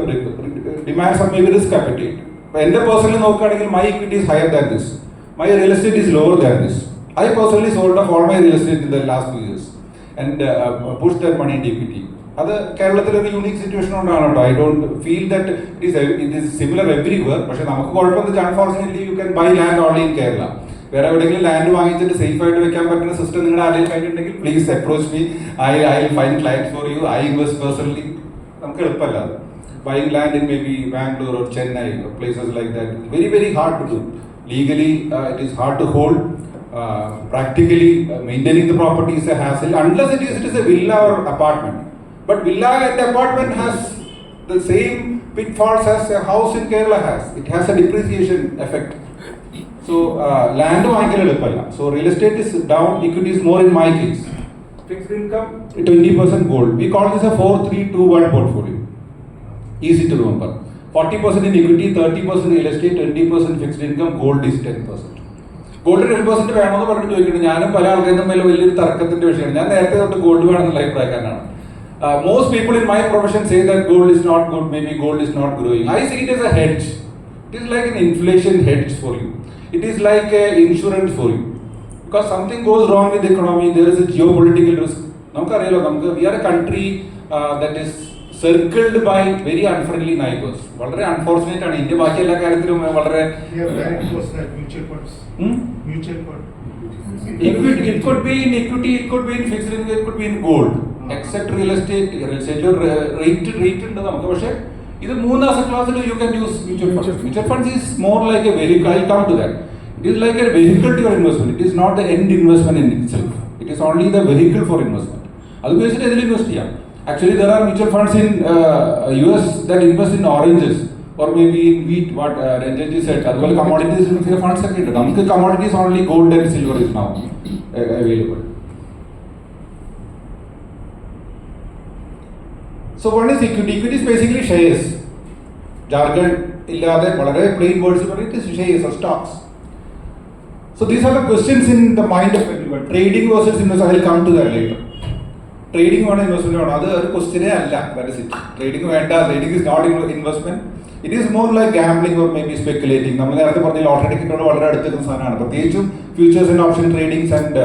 demands or maybe risk appetite. എൻ്റെ പേഴ്സണലി നോക്കുകയാണെങ്കിൽ my equity is higher than this, my real estate is lower than this. I personally sold off all my real estate in the last few years and pushed that money into equity. അത് കേരളത്തിലൊരു unique situation കൊണ്ടാണ് കേട്ടോ. I don't feel that it is similar everywhere. പക്ഷെ നമുക്ക് കുഴപ്പമെന്ന് unfortunately you can buy land only in Kerala. വേറെ എവിടെയെങ്കിലും land വാങ്ങിച്ചിട്ട് safe ആയിട്ട് വെക്കാൻ പറ്റുന്ന സിസ്റ്റം നിങ്ങളുടെ ആരെങ്കിലും കഴിഞ്ഞിട്ടുണ്ടെങ്കിൽ please approach me. I find clients for you. I invest personally. നമുക്ക് എളുപ്പമല്ല അത്. Buying land in may be Bangalore or Chennai or places like that, very very hard to do. Legally it is hard to hold. Practically maintaining the property is a hassle unless it is a villa or apartment. But villa and apartment has the same pitfalls as a house in Kerala has. It has a depreciation effect. So land vaangikal eluppalla. So real estate is down, equity is more in my case. Fixed income 20% gold. We call this a 4-3-2-1 portfolio. Easy to remember. 40% in equity, 30% real estate, 20% fixed income, gold is 10%. Gold 10% വേണമെന്ന് പറഞ്ഞിട്ട് ചോദിക്കുന്നത് ഞാനും പല ആൾക്കാരും തമ്മിൽ വലിയൊരു തർക്കത്തിന്റെ വിഷയമാണ്. ഞാൻ നേരത്തെ തൊട്ട് ഗോൾഡ് വേണമെന്നുള്ള അഭിപ്രായക്കാരനാണ്. Most people in my profession say that gold is not good, maybe gold is not growing. I see it as a hedge. It is like an inflation hedge for you. It is like a insurance for you. Because something goes wrong with the economy, there is a geopolitical risk. നമുക്കറിയാലോ, we are a country that is circled by very unfriendly neighbors. വളരെ unfortunate ആണ്. India ബാക്കി എല്ലാ കാര്യത്തിലും വളരെ
mutual fund.
It could be in equity, it could be in fixed income, it could be in gold. Except real estate rate ഉണ്ട് നമുക്ക്. പക്ഷേ ഇത് 3 asset classes you can use mutual funds. Mutual funds is more like a vehicle. I'll come to that. It is like a vehicle to your investment. It is not the end investment in itself. It is only the vehicle for investment. അത് ഉപയോഗിച്ചിട്ട് ഇതിൽ invest ചെയ്യാം. Actually, there are mutual funds in US that invest in oranges or maybe in wheat. What Ranjanji said. അതുപോലെ commodities funds ഒക്കെ ഉണ്ട്. നമുക്ക് commodities only gold and silver is now available. So what is equity? Equity is basically shares. Jargon illade വളരെ plain words but it is shares or stocks. So these are the questions in the mind of everyone. Trading versus investment. I will come to that later. Trading ആണ് investment ആണ് അത് ഒരു ക്വസ്റ്റ്യനേ അല്ല. That is it. Trading വേണ്ട. Trading is not investment. It is more like gambling or may be speculating. നമ്മൾ നേരത്തെ പറഞ്ഞ ലോട്ടറി ടിക്കറ്റോട് വളരെ അടുത്ത് നിൽക്കുന്ന സാധനമാണ്. പ്രത്യേകിച്ചും futures and option tradings and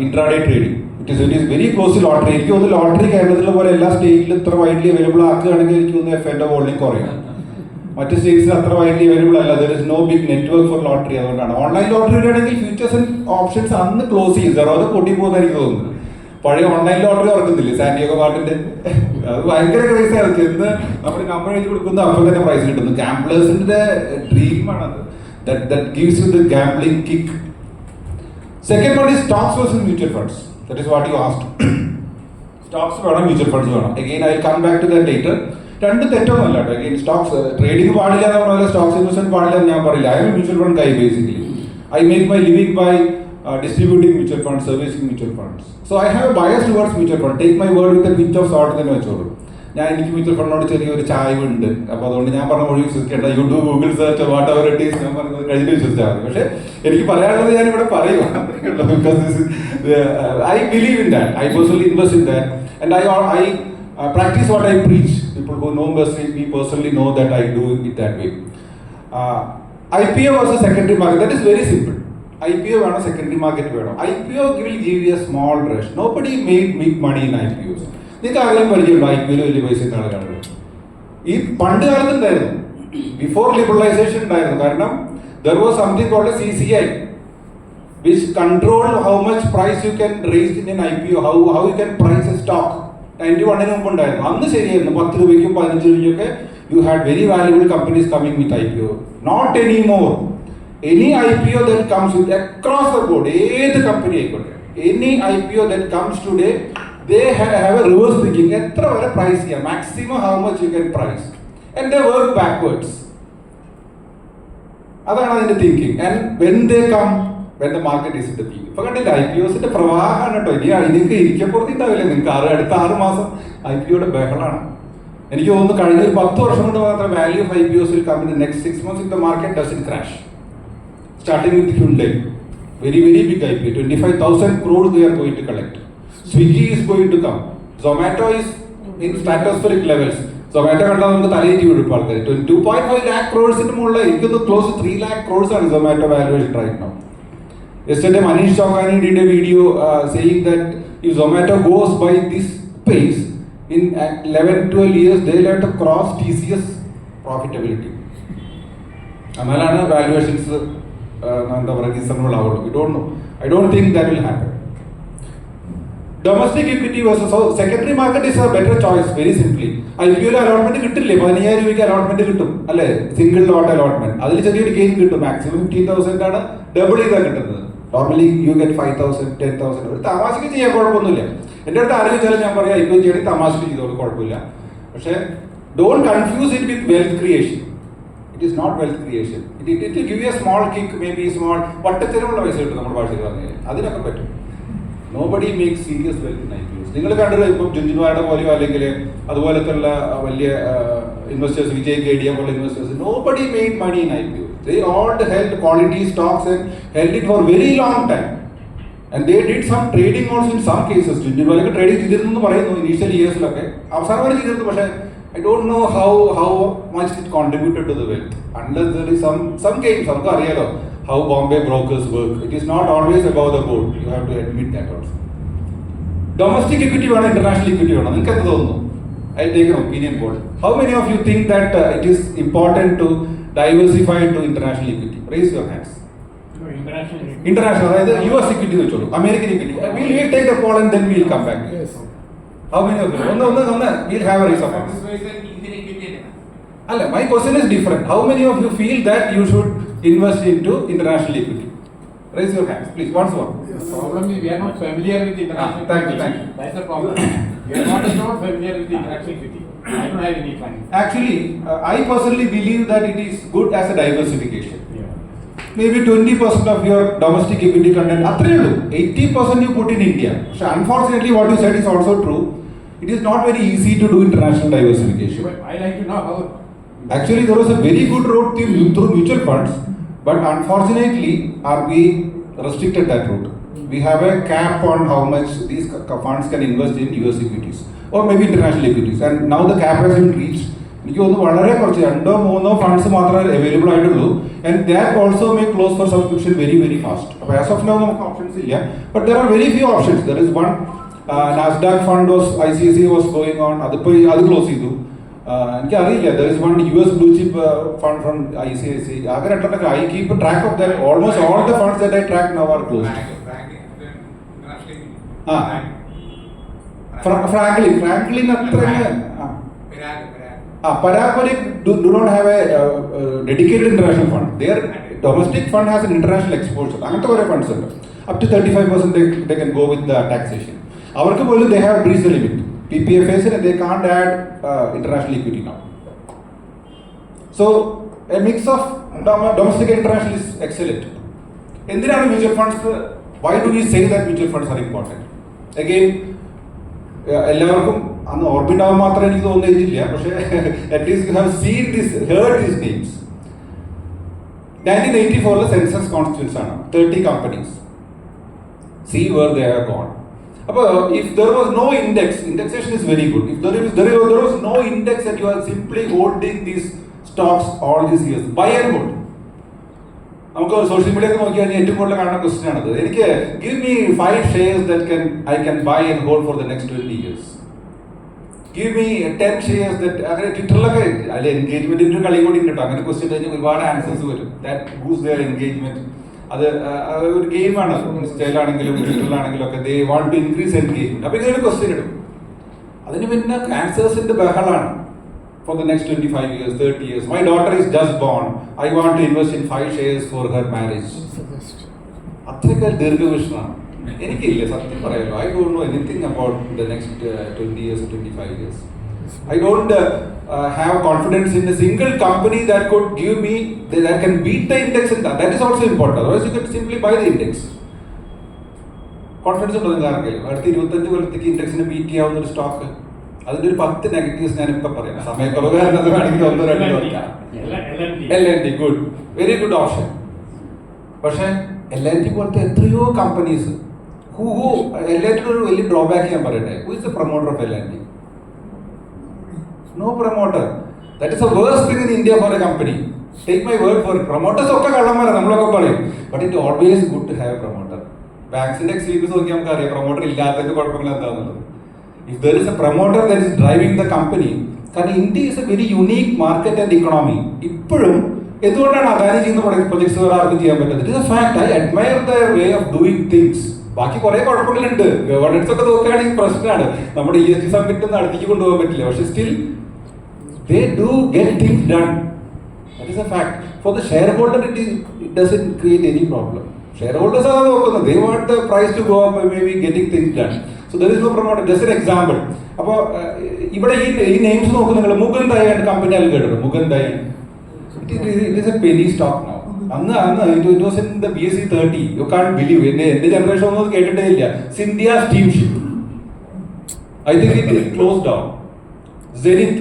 intraday trading. It is very close to lottery. എനിക്ക് തോന്നുന്നു ലോട്ടറി കേരളത്തിലെ പോലെ എല്ലാ സ്റ്റേറ്റിലും ഇത്ര വൈഡ്ലി അവൈലബിൾ ആക്കുകയാണെങ്കിൽ എനിക്ക് തോന്നുന്നു എഫ്ഐന്റെ വോളിയം കുറയും. മറ്റ് സ്റ്റേറ്റ്സിൽ അത്ര വൈഡ്ലി അവൈലബിൾ അല്ല. There is no big network for lottery. അതുകൊണ്ടാണ് ഓൺലൈൻ ലോട്ടറി ആണെങ്കിൽ ഫ്യൂച്ചേഴ്സ് ആൻഡ് ഓപ്ഷൻസ് അന്ന് ക്ലോസ് ചെയ്യും. അത് പൊട്ടി പോകുന്ന എനിക്ക് തോന്നുന്നു. പഴയ ഓൺലൈൻ ലോട്ടറി ഓർക്കുന്നില്ലേ സാന്റിയാഗോ പാർട്ടിന്റെ? അത് ഭയങ്കര ക്രൈസ് ആയിരുന്നു. ചെന്ന് നമ്മൾ നമ്പർ എഴുതി കൊടുക്കുന്നു അപ്പോൾ തന്നെ പ്രൈസ് കിട്ടുന്നു. ഗാംബ്ലേഴ്സിന്റെ ഡ്രീമാണത്. That gives you the gambling kick. Second one is stocks versus mutual funds. That is what you asked. Stocks വേണം, mutual funds വേണം. Again, I will come back to that later. രണ്ടും തെറ്റൊന്നുമല്ല. Again, stocks trading പാടില്ല എന്ന് പറഞ്ഞാൽ stocks investment പാടില്ല എന്ന് ഞാൻ പറയില്ല. I am a mutual fund guy basically. I make my living by distributing mutual funds, servicing mutual funds. So I have a bias towards mutual fund. Take my word with a pinch of salt എന്ന് വെച്ചോളൂ. എനിക്ക് mutual ഫണ്ടിനോട് ചെറിയൊരു ചായവുണ്ട്. അപ്പോൾ അതുകൊണ്ട് ഞാൻ പറഞ്ഞ മൊഴി വിശ്വസിക്കേണ്ട. YouTube, Google search, whatever it is ഞാൻ പറഞ്ഞത് കഴിഞ്ഞിട്ട് വിശ്വസിച്ചാൽ മതി. പക്ഷേ എനിക്ക് പറയാനുള്ളത് ഞാനിവിടെ പറയുക. I believe in that. I personally invest in that. And I practice what I preach. People who know me personally know that I do it that way. IPO versus secondary market. That is very simple. IPO വേണം, secondary market വേണം. IPO will give you a small rush. Nobody made big money in IPOs. നിങ്ങൾക്ക് ആരെങ്കിലും പരിചയമുണ്ടോ IPOയിൽ വലിയ പൈസ ഇന്ന ആളുകൾ? ഈ പണ്ട് കാലത്ത് ഉണ്ടായിരുന്നു. ബിഫോർ ലിബറലൈസേഷൻ ഉണ്ടായിരുന്നു. കാരണം there was something called a CCI which controlled how much price you can raise in an IPO, how you can price a stock. 91 മുമ്പ് ഉണ്ടായിരുന്നു. അന്ന് ശരിയായിരുന്നു. 10 രൂപയ്ക്കും 15 രൂപയ്ക്കൊക്കെ you had very valuable companies coming with IPO. Not anymore. Any IPO that comes with across the board, ഏത് company ആയിക്കോട്ടെ, any IPO that comes today, they have a reverse thinking. എത്ര വരെ price ചെയ്യാം, maximum how much you can price, and they work backwards. അതാണ് അതിന്റെ thinking. And when they come, when the market is at the peak. ഇപ്പൊ കണ്ടില്ല IPOസിന്റെ പ്രവാഹമാണ് കേട്ടോ. നിങ്ങൾക്ക് ഇരിക്കപ്പുറത്തിണ്ടാവില്ല. നിങ്ങൾക്ക് അടുത്ത 6 മാസം IPOയുടെ ബഹളാണ്. എനിക്ക് തോന്നുന്നു കഴിഞ്ഞ 10 വർഷം കൊണ്ട് മാത്രം value of IPOs will come in the next 6 months if the market doesn't crash. Starting with Hyundai, very big IPO, 25,000 crores they are going to collect. Swiggy is going to come. Zomato is in stratospheric levels. Zomato കണ്ടാൽ നമുക്ക് തലയേറ്റി വിടും ആൾക്കാർ. 2.5 lakh crores മുകളിൽ എനിക്കൊന്ന് close to 3 lakh crores ആണ് Zomato valuation right now. Yesterday Manish Chawgani did a video saying that if Zomato goes by this pace, in 11-12 years they will have to cross TCS profitability. Amalana valuations എന്താ പറയുക reasonable ആവുള്ളൂ. We don't know. I don't think that will happen. Domestic equity versus secondary market is a better choice. Very simply, IPOയിൽ allotment കിട്ടില്ലേ? 15,000 രൂപയ്ക്ക് allotment കിട്ടും അല്ലേ? Single lot allotment. അതിൽ ചെറിയൊരു ഗെയിൻ കിട്ടും. മാക്സിമം 15,000 ആണ് ഡബിൾ ചെയ്താൽ കിട്ടുന്നത്. Normally you get 5,000, 10,000. ഒരു തമാശക്ക് ചെയ്യാൻ കുഴപ്പമൊന്നുമില്ല. എൻ്റെ അടുത്ത് ആരും വെച്ചാലും ഞാൻ പറയാം IPO ചെയ്യണമെങ്കിൽ തമാശക്ക് ചെയ്തോളൂ, കുഴപ്പമില്ല. പക്ഷേ don't confuse it with wealth creation. It is not wealth creation. It will give you a small kick, maybe small. പട്ടത്തിനുള്ള പൈസ കിട്ടും നമ്മുടെ ഭാഷയിൽ പറഞ്ഞാൽ. അതിനൊക്കെ പറ്റും. Nobody makes serious wealth in IPOs. നിങ്ങൾ കണ്ടത് ഇപ്പം ജുഞ്ചുമാരുടെ പോലെയോ അല്ലെങ്കിൽ അതുപോലത്തുള്ള വലിയ ഇൻവെസ്റ്റേഴ്സ്, വിജയ് കേഡിയ പോലെ investors, nobody made money in IPOs. They all held quality stocks and held it for very long time. And they did some trading also in some cases. ജുഞ്ചുമാരൊക്കെ trading ചെയ്തിരുന്നു എന്ന് പറയുന്നു ഇനീഷ്യൽ ഇയേഴ്സിലൊക്കെ. അവസാനം വരെ ചെയ്തിരുന്നു. പക്ഷേ I don't know how much it contributed to the wealth. Unless there is some games, നമുക്ക് അറിയാലോ how Bombay brokers work. It is not always above the board. You have to admit that also. Domestic equity വേണം, international equity വേണം. നിങ്ങൾക്ക് എന്ത് തോന്നുന്നു? I'll take an opinion poll. How many of you think that it is important to diversify into international equity? Raise your hands. International, അതായത് US equity വെച്ചോളൂ, American equity. We'll take the poll and then we'll come back.
Yes.
How many of you? ഒന്ന് we'll have a raise of hands. അല്ല, my question is different. How many of you feel that you should invest into international equity? Raise your hands, please. Once more.
Yes.
The problem is we are not familiar with international
Thank you.
That's the problem. We are not familiar with the international equity. I don't have any fund.
Actually, I personally believe that it is good as a diversification.
Yeah.
Maybe 20% of your domestic equity content, 80% you put in India. So unfortunately, what you said is also true. It is not very easy to do international diversification.
But I like to know how.
Actually, there was a very good route through mutual funds, but unfortunately, RBI restricted that route. We have a cap on how much these funds can invest in US equities or maybe international equities, and now the cap has been reached. എനിക്ക് തോന്നുന്നു വളരെ കുറച്ച് 2-3 funds മാത്രമേ available ആയിട്ടുള്ളൂ, and that also may close for subscription very very fast. അപ്പോൾ as of now നമുക്ക് options ഇല്ല, but there are very few options. There is one Nasdaq fund was ICICI was going on, അതിപ്പോൾ അത് close ചെയ്തു. എനിക്കറിയില്ല, there is one US blue chip fund from ICICI. ആകെ രണ്ടെണ്ണൊക്കെ I keep track of that. Almost all the funds that I track now are closed. Franklin Parag do not have a dedicated international fund. Their domestic fund has an international exposure. അങ്ങനത്തെ കുറേ funds ഉണ്ട്. Up to 35% they can go with the taxation. അവർക്ക് പോലും they have breached the limit. PPFAs and they can't add international equity now. So a mix of domestic and international is excellent. എന്തിനാണ് mutual funds? Why do we say that mutual funds are important? Again, എല്ലാവർക്കും അന്ന് ഓർമ്മയുണ്ടാവാൻ മാത്രമേ എനിക്ക് തോന്നിയിട്ടില്ല, പക്ഷേ at least you have seen this, heard these names. 1984 census constituents ആണ്, 30 companies. See where they have gone. അപ്പോൾ if there was no index, indexation is very good. If there was no index and you are simply holding these stocks all these years, buy and hold. നമുക്ക് social media ഒക്കെ നോക്കിയാൽ ഏറ്റവും കൂടുതൽ കാണുന്ന question ആണത്. എനിക്ക് give me 5 shares that I can buy and hold for the next 20 years. Give me 10 shares that, അങ്ങനെ ട്വിറ്ററിലൊക്കെ അതിൽ എൻഗേജ്മെന്റിന്റെ കളി കൂടി ഉണ്ട് കേട്ടോ. അങ്ങനെ ക്വസ്റ്റ്യൻ കഴിഞ്ഞാൽ ഒരുപാട് ആൻസേഴ്സ് വരും. That boost their engagement. അത് ഒരു ഗെയിമാണ്. ഇൻസ്റ്റയിലാണെങ്കിലും ട്വിറ്ററിലാണെങ്കിലും ഒക്കെ they want to increase engagement. അപ്പൊ ഇങ്ങനെ ഒരു ക്വസ്റ്റ്യൻ ഇടും, അതിന് പിന്നെ ആൻസേഴ്സിന്റെ ബഹളാണ്. For the next 25 years, 30 years. My daughter is just born. I want to invest in 5 shares for her marriage. അത്രയ്ക്ക് ദീർഘവീക്ഷണമാണ്. എനിക്കില്ല, സത്യം പറയാലോ. I don't know anything about the next 20 years, 25 years. I don't have confidence in a single company that could give me, that can beat the index in that. That is also important. Otherwise you can simply buy the index. Confidence ഉണ്ടോ നിങ്ങൾക്ക്? അടുത്ത 25 കൊല്ലത്തേക്ക് ഇൻഡെക്സിനെ beat ചെയ്യാവുന്ന ഒരു stock. അതിന്റെ ഒരു 10 negatives ഞാൻ ഇപ്പൊ പറയാം. സമയക്കുറവുകാരൻ അത് വേണമെങ്കിൽ 1-2 നോക്കാം. LNT good, very good option. പക്ഷെ LNT പോലത്തെ എത്രയോ കമ്പനീസ് LNT ഒരു വലിയ ഡ്രോബാക്ക് ഞാൻ പറയട്ടെ. Who is the promoter of LNT? No promoter. That is the worst thing in India for a company. Take my word for it. Promoters ഒക്കെ കള്ളന്മാരാണ്, നമ്മളൊക്കെ പറയും. But it always good to have a promoter. ബാങ്ക്സിന്റെ experience നോക്കി നമുക്ക് അറിയാം promoter ഇല്ലാത്തതിന്റെ കുഴപ്പങ്ങൾ എന്താണെന്നുള്ളത്. If there is a promoter that is driving the company, കാരണം India is a very unique market and economy. ഇപ്പോഴും എന്തുകൊണ്ടാണ് അദാനി ചെയ്യുന്ന പ്രൊജക്ട്സ് വേറെ ആർക്കും ചെയ്യാൻ പറ്റുന്നത്? It is a fact. I admire their way of doing things. ബാക്കി കുറെ കുഴപ്പങ്ങളുണ്ട്. ഗവേണൻസ് ഒക്കെ നോക്കുകയാണെങ്കിൽ പ്രശ്നമാണ്. നമ്മുടെ ESG സബ്മിറ്റ് നടത്തിക്ക് കൊണ്ടുപോകാൻ പറ്റില്ല. പക്ഷെ still they do get things done. That is a fact. For the shareholder, it doesn't create any problem. Shareholders are നോക്കുന്നത്. They want the price to go up by maybe getting things done. So there is no promoter. Just an example. അപ്പോൾ ഇവിടെ ഈ names നോക്കുന്ന നിങ്ങൾ Mukund ദായി company ആൾ കേട്ടോ. Mukund ദായി it is a penny stock now. അന്ന് it was in the BSE 30. You can't believe. എന്റെ generation ഒന്നും കേട്ടിട്ടേ ഇല്ല. India Steamship. I think it closed down. Zenith.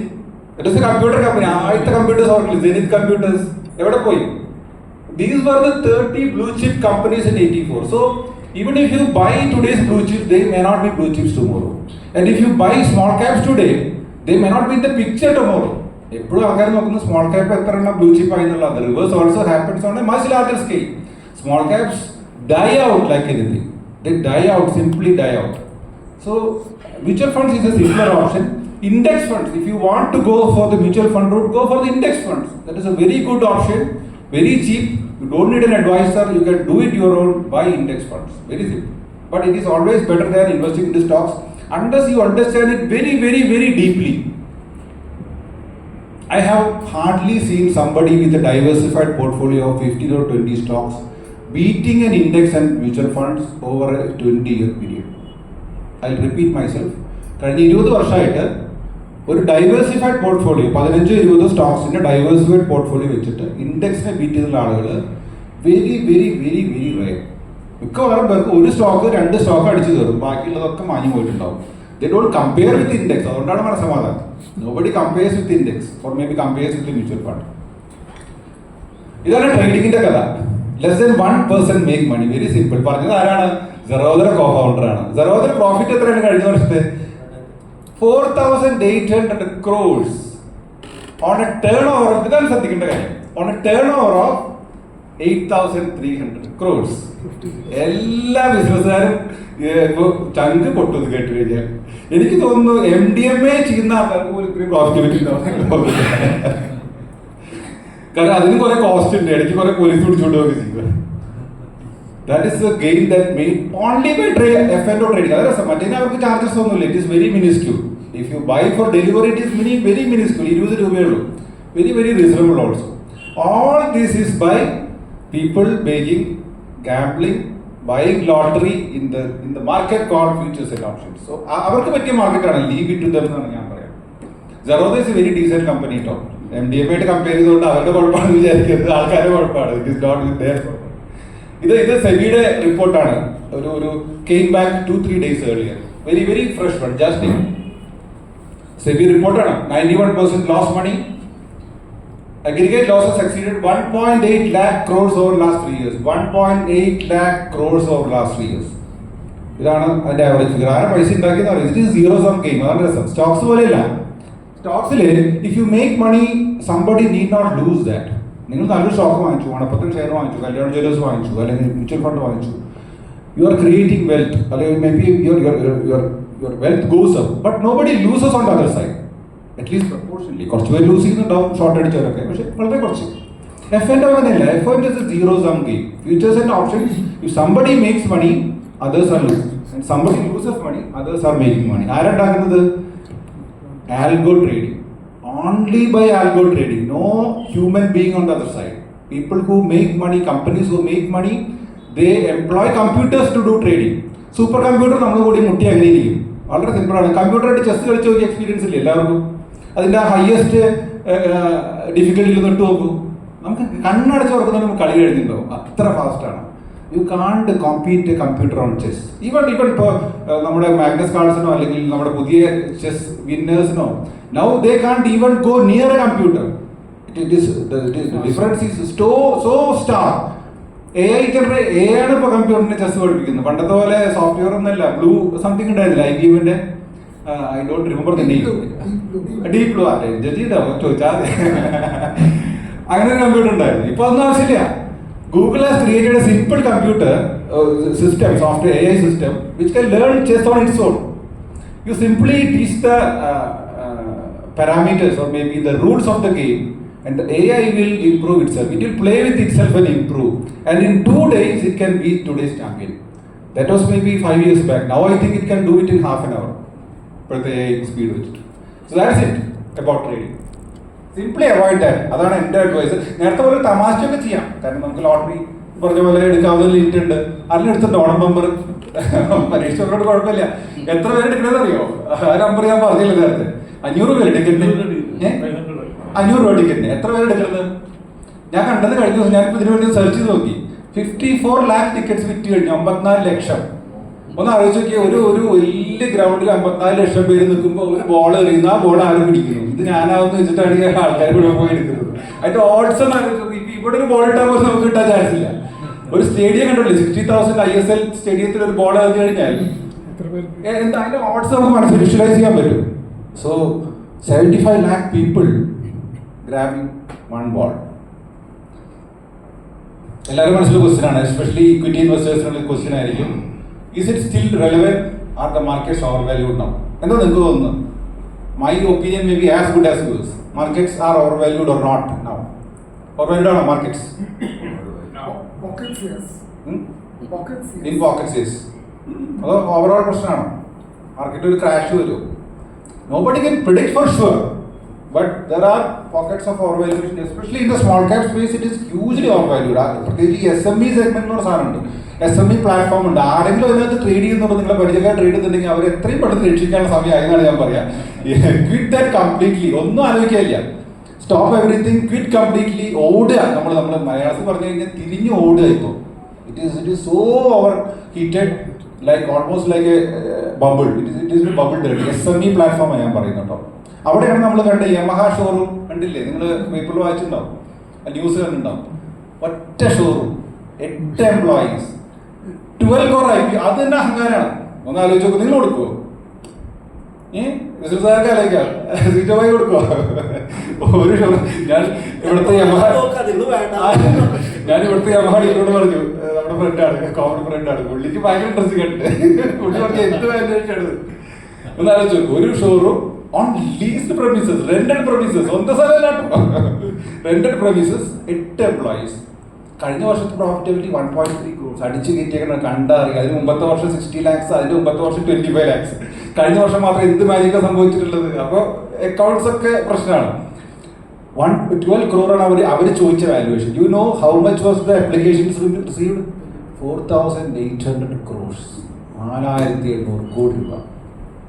It is a computer company. ആദ്യത്തെ കമ്പ്യൂട്ടേഴ്സ് ഓർക്കില്ല. Zenith Computers എവിടെ പോയി? These were the 30 blue chip companies in 84. So even if you buy today's blue chips, they may not be blue chips tomorrow. And if you buy small caps today, they may not be in the picture tomorrow. എപ്പോഴും ആൾക്കാർ നോക്കുന്ന small cap എത്ര എണ്ണം blue chip ആയിരുന്നുള്ള. The reverse also happens on a much larger scale. Small caps die out like anything. They die out, simply die out. So mutual funds is a simpler option. Index funds, if you want to go for the mutual fund route, go for the index funds. That is a very good option, very cheap. You don't need an advisor. You can do it your own. Buy index funds. Very simple. But it is always better than investing in the stocks unless you understand it very, very, very deeply. I have hardly seen somebody with a diversified portfolio of 15 or 20 stocks beating an index and mutual funds over a 20-year period. I'll repeat myself. കഴിഞ്ഞ 20 വർഷമായിട്ട് ഒരു diversified portfolio 15-20 സ്റ്റോക്സിന്റെ diversified portfolio വെച്ചിട്ട് ഇൻഡെക്സിനെ beat ചെയ്തുള്ള ആളുകൾ very very very very rare. മിക്കവാറും പേർക്ക് ഒരു stock 2 stock അടിച്ചു കയറും, ബാക്കിയുള്ളതൊക്കെ മാഞ്ഞു പോയിട്ടുണ്ടാവും. They don't compare with index. അതുകൊണ്ടാണ് മനസ്സമാധാനം. Nobody compares with index or maybe compares with the mutual fund. ഇതാണ് ട്രേഡിങ്ങിന്റെ കഥ. Less than 1% make money. Very simple. പറഞ്ഞത് ആരാണ്? Zerodha co-founder ആണ്. Zerodha പ്രോഫിറ്റ് എത്രയാണ് കഴിഞ്ഞ വർഷത്തെ? 4,800 crores on a turnover. ഇതാണ് ശ്രദ്ധിക്കേണ്ട കാര്യം. On a turnover of 8,300 crores. എല്ലാ ബിസിനസ്സുകാരും ചങ്ക് പൊട്ടത് കേട്ട് കഴിഞ്ഞാൽ എനിക്ക് തോന്നുന്നു MDMA ചെയ്യുന്ന ആൾക്കാർക്ക് പോലും ഇത്രയും പ്രോഫിറ്റ് കാരണം അതിന് കുറെ കോസ്റ്റ് ഉണ്ട്, ഇടയ്ക്ക് കുറെ പോലീസ് പിടിച്ചുകൊണ്ടുപോയി ചെയ്യുക. That is a game that made only by F&O trading. അത് രസം. മറ്റേ അവർക്ക് ചാർജസ് ഒന്നുമില്ല. It is very minuscule. If you buy for delivery it is very minuscule. 20 രൂപയേ ഉള്ളൂ. Very very reasonable also. All this is by people making gambling, buying lottery in the market called futures and options. So avarku pattiya market aanu, leave it to them ennu njan parayam. Zerodha is a very decent company to MDMA ആയിട്ട് compare ചെയ്തുകൊണ്ട് അവരുടെ കുഴപ്പമാണെന്ന് വിചാരിക്കുന്നത് ആൾക്കാരുടെ കുഴപ്പമാണ്. It is not with their problem. ഇത് സെബിയുടെ റിപ്പോർട്ടാണ്. ഒരു came back 2-3 days earlier. Very very fresh one, just in SEBI റിപ്പോർട്ടാണ്. 91% lost money. Aggregate losses exceeded 1.8 lakh crores over last 3 years. 1.8 lakh crores over last 3 years. ഇതാണ് അതിന്റെ average figure. ആരെ പൈസ ഉണ്ടാക്കിയെന്ന് പറയുന്നത് it is zero sum game. അതാണ് രസം. Stocks പോലെയല്ല. സ്റ്റോക്സിൽ if you make money somebody need not lose that. നിങ്ങൾ നല്ലൊരു സ്റ്റോക്ക് വാങ്ങിച്ചു, മണപ്പത്തിന് ഷെയർ വാങ്ങിച്ചു, കല്യാൺ ജ്വല്ലേഴ്സ് വാങ്ങിച്ചു, അല്ലെങ്കിൽ മ്യൂച്വൽ ഫണ്ട് വാങ്ങിച്ചു, യു ആർ ക്രിയേറ്റിംഗ് വെൽത്ത്, അല്ലെങ്കിൽ maybe your wealth goes up, but nobody loses on the other side. At least proportionally കുറച്ച് പേര് ലൂസ് ചെയ്യുന്നുണ്ടാവും, ഷോർട്ട് അടിച്ചവരൊക്കെ, പക്ഷെ വളരെ കുറച്ച്. F&O അങ്ങനെയല്ല. F&O is a zero sum game. Futures and options, if somebody makes money, others are losing, and somebody loses money, others are making money. ആരുണ്ടാക്കുന്നത്? Algo trading. Only by algo trading. No human being on the other side. People who make money, companies who make money, they employ computers to do trading. Super computer നമ്മൾ കൂടി മുട്ടി അങ്ങനെ ഇരിക്കും. വളരെ സിമ്പിളാണ്. കമ്പ്യൂട്ടറായിട്ട് chess കളിച്ച് നോക്കിയ experience ഇല്ല എല്ലാവർക്കും? അതിൻ്റെ ഹയസ്റ്റ് ഡിഫിക്കൽറ്റിയിൽ തൊട്ട് നോക്കൂ. നമുക്ക് കണ്ണടച്ച് തുറക്കുന്ന നമുക്ക് കളി കഴിഞ്ഞിട്ടുണ്ടാവും. അത്ര ഫാസ്റ്റാണ്. You can't compete computer on chess. Even ഇപ്പോൾ നമ്മുടെ മാഗ്നസ് കാൾസനോ അല്ലെങ്കിൽ നമ്മുടെ പുതിയ chess വിന്നേഴ്സിനോ now they can't even go near a computer. Difference is so stark. AI ആണ് ഇപ്പോൾ കമ്പ്യൂട്ടറിനെ ചെസ് പഠിപ്പിക്കുന്നത്. പണ്ടത്തെ പോലെ സോഫ്റ്റ്വെയർ ഒന്നല്ല. ബ്ലൂ സംതിങ് ഉണ്ടായിരുന്നില്ല IBMന്റെ, I don't remember the name. Deep blue അല്ലേ ചോദിച്ചാൽ അങ്ങനെ ഒരു കമ്പ്യൂട്ടർ ഉണ്ടായിരുന്നു. ഇപ്പൊ ഒന്നും ആവശ്യമില്ല. Google has created a simple computer system, software AI system, which can learn chess on its own. You simply teach the parameters or maybe the rules of the game, and the AI will improve itself. It will play with itself and improve. And in 2 days, it can beat today's champion. That was maybe 5 years back. Now I think it can do it in half an hour. But the AI speed with it. So that's it about trading. Simply avoid that. അതാണ് എൻ്റെ advice. നേരത്തെ പോലെ തമാശയൊക്കെ ചെയ്യാം. കാരണം നമുക്ക് lottery പറഞ്ഞ പോലെ എടുക്കാവുന്ന ലിമിറ്റ് ഉണ്ട്. അതിലെടുത്തിട്ട് ഓണം നമ്പർ പരീക്ഷയോട് കുഴപ്പമില്ല. എത്ര പേര് എടുക്കണമെന്ന് അറിയോ? ആ നമ്പർ ഞാൻ പറഞ്ഞില്ല നേരത്തെ. 500 രൂപ ടിക്കറ്റിന്. 500 രൂപ ടിക്കറ്റിന് എത്ര പേര് എടുക്കുന്നത്? ഞാൻ കണ്ടത് കഴിഞ്ഞ ദിവസം ഞാനിപ്പോൾ ഇതിനു വേണ്ടി സെർച്ച് ചെയ്ത് നോക്കി. 54 lakh ടിക്കറ്റ്സ് വിറ്റ് കഴിഞ്ഞു. 54 ലക്ഷം. ഒന്ന് ആലോചിച്ച് നോക്കിയാൽ ഒരു വലിയ ഗ്രൗണ്ടിൽ 54 ലക്ഷം പേര് നിൽക്കുമ്പോൾ ഒരു ബോൾ എറിയുന്നു. ആ ബോൾ ആരും പിടിക്കുന്നു? ഇത് ഞാനാവെന്ന് വെച്ചിട്ടാണ് ഈ ആൾക്കാർ ഇവിടെ പോയി എടുക്കുന്നത്. അതിന്റെ ഓഡ്സ് ഒന്ന് ആലോചിച്ച് ഇവിടെ ഒരു ബോൾ ഇട്ടാൽ പോലും നമുക്ക് കിട്ടാൻ ചാൻസ് ഇല്ല. ഒരു സ്റ്റേഡിയം കണ്ടല്ലേ, 60,000 ISL സ്റ്റേഡിയത്തിൽ ഒരു ബോൾ എറിഞ്ഞു കഴിഞ്ഞാൽ എന്താ അതിന്റെ ഓഡ്സ് നമുക്ക് മനസ്സിൽ വിഷ്വലൈസ് ചെയ്യാൻ പറ്റും. So 75 lakh people grabbing one ball. എല്ലാവരും മനസ്സിൽ ക്വസ്റ്റ്യൻ ആണ്, എസ്പെഷ്യലി ഇക്വിറ്റി ഇൻവെസ്റ്റേഴ്സിനുള്ള ക്വസ്റ്റ്യൻ ആയിരിക്കും. Is it still relevant? Are the markets overvalued now? എന്താ നിങ്ങൾക്ക് തോന്നുന്നു? My opinion may be as good as yours. Markets are overvalued or not now? Overvalued ആണോ markets?
Pockets, yes. Pockets, yes.
In pockets, yes. അതോ overall പ്രശ്നമാണോ? മാർക്കറ്റിൽ ഒരു crash വരുമോ? Nobody can predict for sure. But there are pockets of overvaluation, especially in the small cap space. It is hugely overvalued. പ്രത്യേകിച്ച് SME segment എന്ന് പറഞ്ഞ സാധനമുണ്ട്. SME platform ഉണ്ട്. ആരെങ്കിലും അതിനകത്ത് ട്രേഡ് ചെയ്യുന്നുണ്ടോ, നിങ്ങളെ പരിചയക്കാർ ട്രേഡ് ചെയ്യുന്നുണ്ടെങ്കിൽ അവർ എത്രയും പെട്ടെന്ന് രക്ഷിക്കാനുള്ള സമയമായി എന്നാണ് ഞാൻ പറയാം. Quit that completely. ഒന്നും ആലോചിക്കാനില്ല. Stop everything, quit completely. ഓടുക. നമ്മൾ മലയാളത്തിൽ പറഞ്ഞു കഴിഞ്ഞാൽ തിരിഞ്ഞു ഓടുക. ഇപ്പോൾ it is so overheated, like almost like a bubble. It is bubble dirty. SME പ്ലാറ്റ്ഫോമാണ് ഞാൻ പറയുന്നത് കേട്ടോ. അവിടെയാണ് നമ്മൾ കണ്ട യമഹ ഷോറൂം കണ്ടില്ലേ, നിങ്ങൾ പേപ്പറിൽ വായിച്ചിട്ടുണ്ടാവും, ന്യൂസ് കണ്ടിട്ടുണ്ടാവും. ഒറ്റ ഷോറൂം, 8 എംപ്ലോയീസ്, 12 crore IP. അത് തന്നെ അഹങ്കാരമാണ്. ഒന്ന് ആലോചിച്ച് നോക്കും. നിങ്ങൾ കൊടുക്കുമോ? ബിസിനസ്സുകാർക്ക് ആലോചിക്കാം, സീറ്റോമായി കൊടുക്കുമോ? ഒരു ഷോറൂം. ഞാൻ ഇവിടുത്തെ യമഹ ഡീലോട് പറഞ്ഞു, നമ്മുടെ ഫ്രണ്ടാണ്, കോമൺ ഫ്രണ്ടാണ്. പുള്ളിക്ക് ഭയങ്കര ഇൻട്രസ്റ്റ് കണ്ടിട്ട് പുള്ളി പറഞ്ഞ എന്ത് വാല്യൂഷനാണ്. ഒന്ന് ആലോചിച്ച് നോക്കും. ഒരു showroom on leased premises, rented premises, സ്വന്തം സ്ഥലമല്ലാട്ടോ, rented premises, 8 employees. കഴിഞ്ഞ വർഷത്തെ പ്രോഫിറ്റബിലിറ്റി 1.3 crores അടിച്ചു കയറ്റിയേക്കണം, കണ്ടറിയാം. അതിന് മുമ്പത്തെ വർഷം 60 lakhs, അതിന്റെ മുമ്പത്തെ വർഷം 25 lakhs. കഴിഞ്ഞ വർഷം മാത്രം എന്ത് മാജിക്കാണ് സംഭവിച്ചിട്ടുള്ളത്. അപ്പോൾ അക്കൗണ്ട്സ് ഒക്കെ പ്രശ്നമാണ്. 12 crore ആണ് അവർ ചോദിച്ച valuation. You know how much was the applications received? 4,800 crores, 4,700 കോടി രൂപ.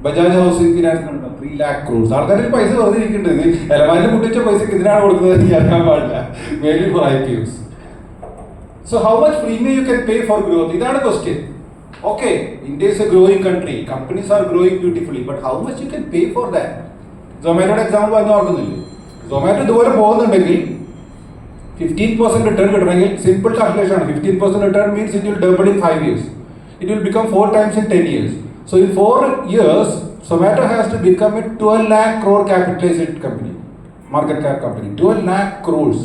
Bajaj housing finance 3 lakh crores. ആൾക്കാരുടെ പൈസ വെറുതെ ഇരിക്കുന്നുണ്ട്. എലമാരിൽ മുട്ടിച്ച പൈസക്ക് ഇതിനാണ് കൊടുക്കുന്നത് എന്ന് അറിയാൻ പാടില്ല. മേലി four IPOs. So how much premium you can pay for growth? ഇതാണ് question. Okay, India is a growing country. Companies are growing beautifully, but how much you can pay for that? Zomatoയുടെ എക്സാമ്പിൾ പറഞ്ഞ് ഓർക്കുന്നില്ലേ? Zomato ഇതുപോലെ പോകുന്നുണ്ടെങ്കിൽ 15% return കിട്ടണമെങ്കിൽ simple calculation ആണ്. 15% return means it will double in 5 years. It will become 4 times in 10 years. So in 4 years, Zomato has to become a 12 lakh crore capitalized company, market cap company. 12 lakh crores.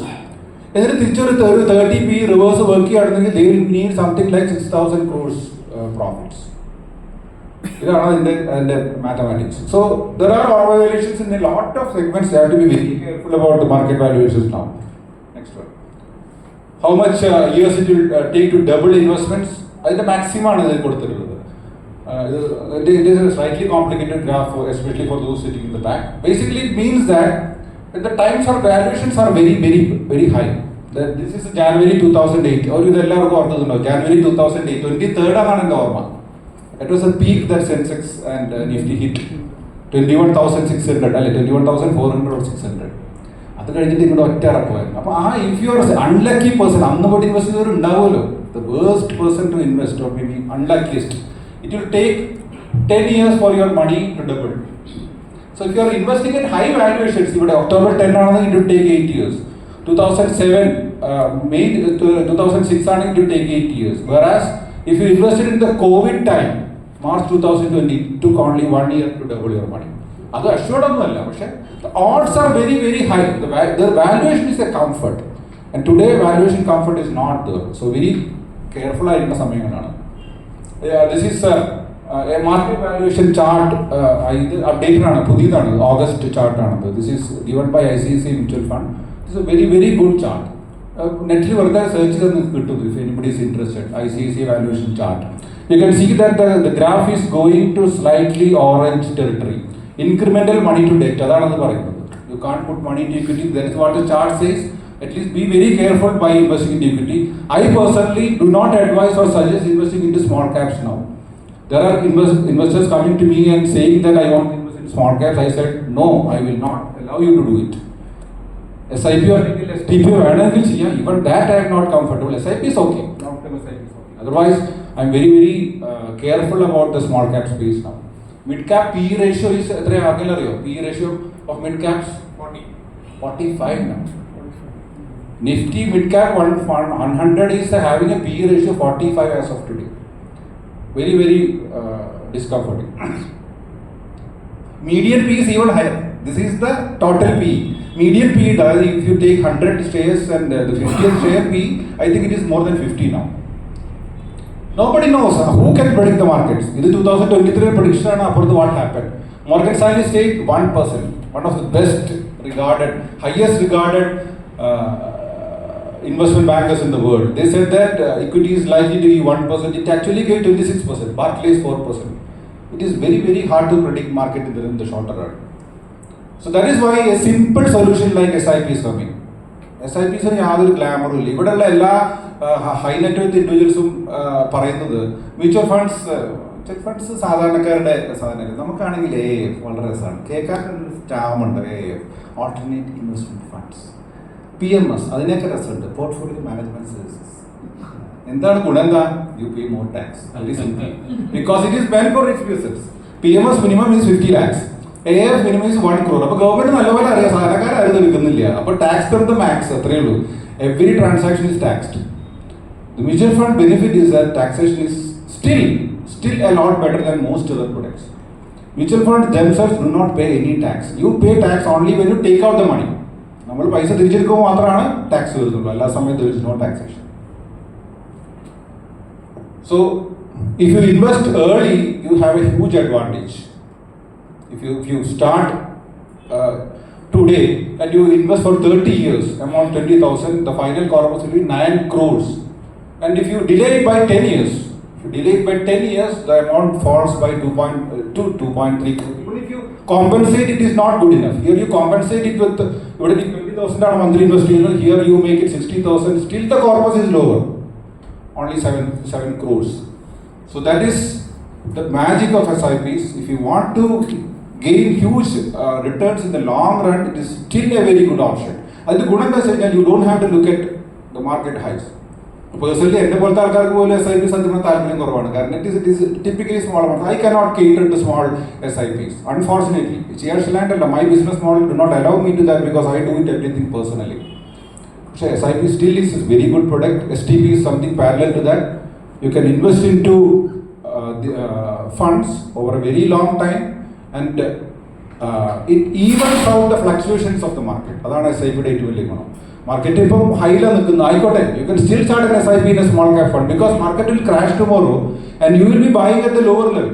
എന്നിട്ട് തിരിച്ചൊരു 30p reverse work ചെയ്യുകയാണെങ്കിൽ they will need something like 6,000 crores profits. ഇതാണ് അതിന്റെ mathematics. So there are overvaluations in a lot of segments. You have to be very careful about the market valuations now. Next one. How much years it will take to double investments? അതിന്റെ maximum ആണ് ഇതിൽ കൊടുത്തിട്ടുള്ളത്. It is a slightly complicated graph, especially for those sitting in the back. Basically, it means that the times or valuations are very, very, very high. This is January 2008. Or you know, January 2008, 23rd ആണ് എൻ്റെ ഓർമ്മ. It was a peak that Sensex and Nifty hit 21,600, അല്ലെ 21,400 or 600. അത് കഴിഞ്ഞിട്ട് ഇങ്ങോട്ട് ഒറ്റ ഇറക്കുമായിരുന്നു. അപ്പോൾ if you are unlucky person, അന്ന് പോയിട്ട് ഇൻവെസ്റ്റ് ചെയ്തവർ ഉണ്ടാവുമല്ലോ, the worst person to invest, or may be unluckiest. It will take 10 years for your money to double. So if you are investing in high valuations, October 10 it will take 8 years. 2007, May 2006 it will take 8 years. Whereas if you invested in the COVID time, March 2020, it took only 1 year to double your money. That's assured ഒന്നുമല്ല, പക്ഷേ the odds are very, very high. The valuation is a comfort, and today valuation comfort is not there. So very careful ആയിരിക്കുന്ന സമയങ്ങളാണ്. This is a market valuation chart. ഇത് updated ആണ്, പുതിയതാണ്, August chart ആണത്. This is given by ICICI Mutual Fund. This is a very, very good chart. നെറ്റിൽ വെറുതെ search ചെയ്ത് നിങ്ങൾക്ക് കിട്ടും, if anybody is interested. ICICI valuation chart. You can see that the graph is going to slightly orange territory. Incremental money to debt, അതാണെന്ന് പറയുന്നത്. You can't put money into equity. That is what the chart says. At least be very careful by investing in equity. I personally do not advise or suggest investing into small caps now. There are investors coming to me and saying that I want to invest in small caps. I said no, I will not allow you to do it. SIP or STP വേണമെങ്കിൽ ചെയ്യാം. Even that I am not comfortable. SIP is okay. Long-term SIP is okay. Otherwise, I am very, very careful about the small cap space now. Mid cap PE ratio is എത്രയാണ് ആർക്കെങ്കിലും അറിയോ? PE ratio of mid caps 45 now. Nifty mid cap 100 is having a PE ratio 45 as of today. Very, very discomforting. Median PE is even higher. This is the total PE. Median PE, if you take 100 shares and the 50th share PE, I think it is more than 50 now. Nobody knows who can predict the markets. This is 2023 prediction. What happened? Morgan Stanley said 1%. One of the best regarded, highest regarded investment bankers in the world. They said that equity is likely to be 1%. It actually gave 26%. Barclays 4%. It is very, very hard to predict market in the shorter run. So that is why a simple solution like SIP is coming. SIPs യാതൊരു ഗ്ലാമറും ഇല്ല. ഇവിടെയുള്ള എല്ലാ high net worth ഇൻഡിവിജ്വൽസും പറയുന്നത് mutual funds സാധാരണക്കാരുടെ സാധനമല്ല. നമുക്കാണെങ്കിൽ AIF വളരെ രസമാണ്, കേൾക്കാൻ സ്റ്റാമുണ്ട്. AIF alternate investment funds, PMS അതിനൊക്കെ രസമുണ്ട്, പോർട്ട്ഫോളിയോ മാനേജ്മെന്റ് സർവീസസ്. എന്താണ് ഗുണം? എന്താ? You pay more tax. Very simple, because it is meant for rich peoples. PMS minimum is 50 lakhs, AIF minimum is 1 crore. അപ്പോൾ ഗവൺമെന്റ് നല്ലപോലെ അറിയാം സാധാരണക്കാരും എടുക്കുന്നില്ല. അപ്പോൾ ടാക്സ് പെർ മാക്സ് അത്രയേ ഉള്ളൂ. Every transaction is taxed. The mutual fund benefit is that taxation is still a lot better than most other products. Mutual funds themselves do not pay any tax. You pay tax only when you take out the money. നമ്മൾ പൈസ തിരിച്ചെടുക്കുമ്പോൾ മാത്രമാണ് tax വരുന്നുള്ളൂ, എല്ലാ സമയത്തും there is no taxation. So if you invest early, you have a huge advantage. If you start today and you invest for 30 years, amount 20,000, the final corpus will be 9 crores. And if you delay it by 10 years, the amount falls by 2.3 crores. Even if you compensate, it is not good enough. Here you compensate it with 20,000 monthly investment. Here you make it 60,000. Still the corpus is lower, only 7 crores. So that is the magic of SIPs. If you want to gain huge returns in the long run, it is still a very good option. And the good thing is you don't have to look at the market highs. Personally, എന്നെ പോലത്തെ ആൾക്കാർക്ക് പോലും SIP സത്യം താല്പര്യം കുറവാണ്. കാരണം it is typically small amount. I cannot cater to small SIPs. Unfortunately, my business model do not allow me to that because I do it everything personally. So SIP still is a very good product. STP is something parallel to that. You can invest into funds over a very long time, and it evens out the fluctuations of the market. അതാണ് SIP ഏറ്റവും വലിയ ഗുണം. Market ഇപ്പം ഹൈയിലാണ് നിൽക്കുന്നത്, ആയിക്കോട്ടെ, you can still start an SIP in a small cap fund because market will crash tomorrow and you will be buying at the lower level.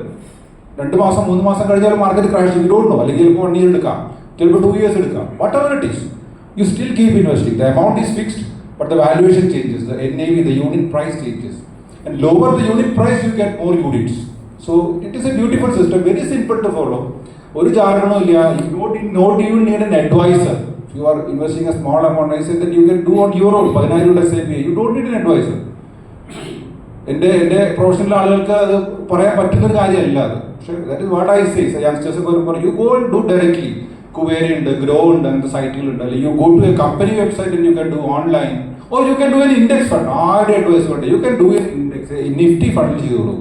2 മാസം 3 മാസം കഴിഞ്ഞാലും മാർക്കറ്റ് ക്രാഷ് ചെയ്യും, ഡോണ്ട് നോ. അല്ലെങ്കിൽ ചിലപ്പോൾ 1 year എടുക്കാം, ചിലപ്പോൾ 2 years എടുക്കാം. whatever it is, you still keep investing. The amount is fixed, but the valuation changes, the NAV, the unit price changes, and lower the unit price you get more units. So it is a beautiful system, very simple to follow. ഒരു ചാരണവും ഇല്ല. You don't even need an advisor. If you are investing a small amount, I say that you can do on your own. 10,000 SIP, you don't need an advisor. എൻ്റെ professional ആളുകൾക്ക് അത് പറയാൻ പറ്റുന്നൊരു കാര്യമല്ല അത്. പക്ഷേ that is what I say. Youngsters പറയും, you go and do directly. Kuvera ഉണ്ട്, ഗ്രോ ഉണ്ട്, അങ്ങനത്തെ സൈറ്റുകളുണ്ട്. അല്ലെങ്കിൽ you go to a company website and you can do online, or you can do an index fund. ആരുടെ അഡ്വൈസ് വേണ്ട, you can do an index, Nifty fund ചെയ്തോളൂ.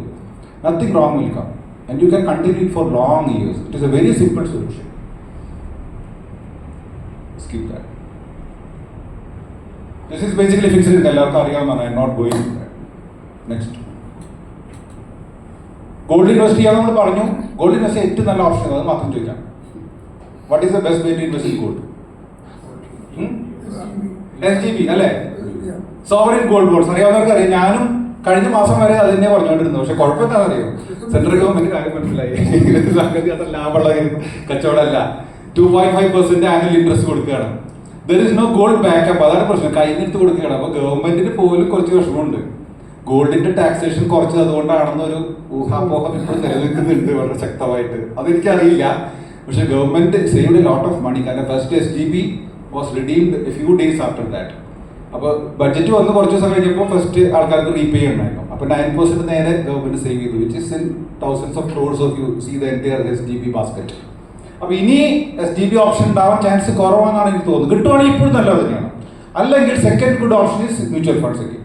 Nothing wrong will come, and you can continue it for long years. It is a very simple solution. Skip that. This is basically fixed income. എല്ലാവർക്കും അറിയാവുന്നതാണ്. I am not going to that. Next. Gold invest ചെയ്യാൻ നമ്മൾ പറഞ്ഞു. Gold invest ചെയ്യാൻ ഏറ്റവും നല്ല option അത് മാത്രം ചോദിക്കാം. What is the best way to invest in gold? SGB അല്ലേ? സോവറിൻ ഗോൾഡ് ബോണ്ട്സ് അറിയാവുന്നവർക്ക് അറിയാം. ഞാനും കഴിഞ്ഞ മാസം വരെ അത് തന്നെ പറഞ്ഞുകൊണ്ടിരുന്നു. പക്ഷെ കുഴപ്പമെന്താണെന്ന് അറിയാം, സെൻട്രൽ ഗവൺമെന്റ് കാര്യം മനസ്സിലായി. സംഗതി അത് ലാഭമുള്ള കച്ചവടമല്ല. 2.5% ആനുവൽ ഇൻട്രസ്റ്റ് കൊടുക്കുകയാണ്. There is no gold backup. അതാണ് പ്രശ്നം, കയ്യിലെടുത്ത് കൊടുക്കുകയാണ്. അപ്പോൾ ഗവൺമെന്റിന് പോലും കുറച്ച് വിഷമമുണ്ട്. ഗോൾഡിന്റെ ടാക്സേഷൻ കുറച്ചത് അതുകൊണ്ടാണെന്നൊരു ഊഹാപോഹം ഇപ്പോൾ നിലനിൽക്കുന്നുണ്ട് വളരെ ശക്തമായിട്ട്. അതെനിക്കറിയില്ല, പക്ഷെ government saved a lot of money. കാരണം first SGB was redeemed a few days after that. അപ്പോൾ ബഡ്ജറ്റ് വന്ന് കുറച്ച് ദിവസം കഴിഞ്ഞപ്പോൾ ഫസ്റ്റ് ആൾക്കാർക്ക് റീപേ ചെയ്യണമായിരുന്നു. അപ്പോൾ 9% നേരെ ഗവൺമെന്റ് സേവ് ചെയ്തു, which is in thousands of crores of you see the entire SGB basket. അപ്പോൾ ഇനി SGB ഓപ്ഷൻ ഉണ്ടാവാൻ ചാൻസ് കുറവാണെന്നാണ് എനിക്ക് തോന്നുന്നത്. കിട്ടുവാണെങ്കിൽ ഇപ്പോഴും നല്ലത് തന്നെയാണ്. അല്ലെങ്കിൽ second good option is mutual funds ഒക്കെ.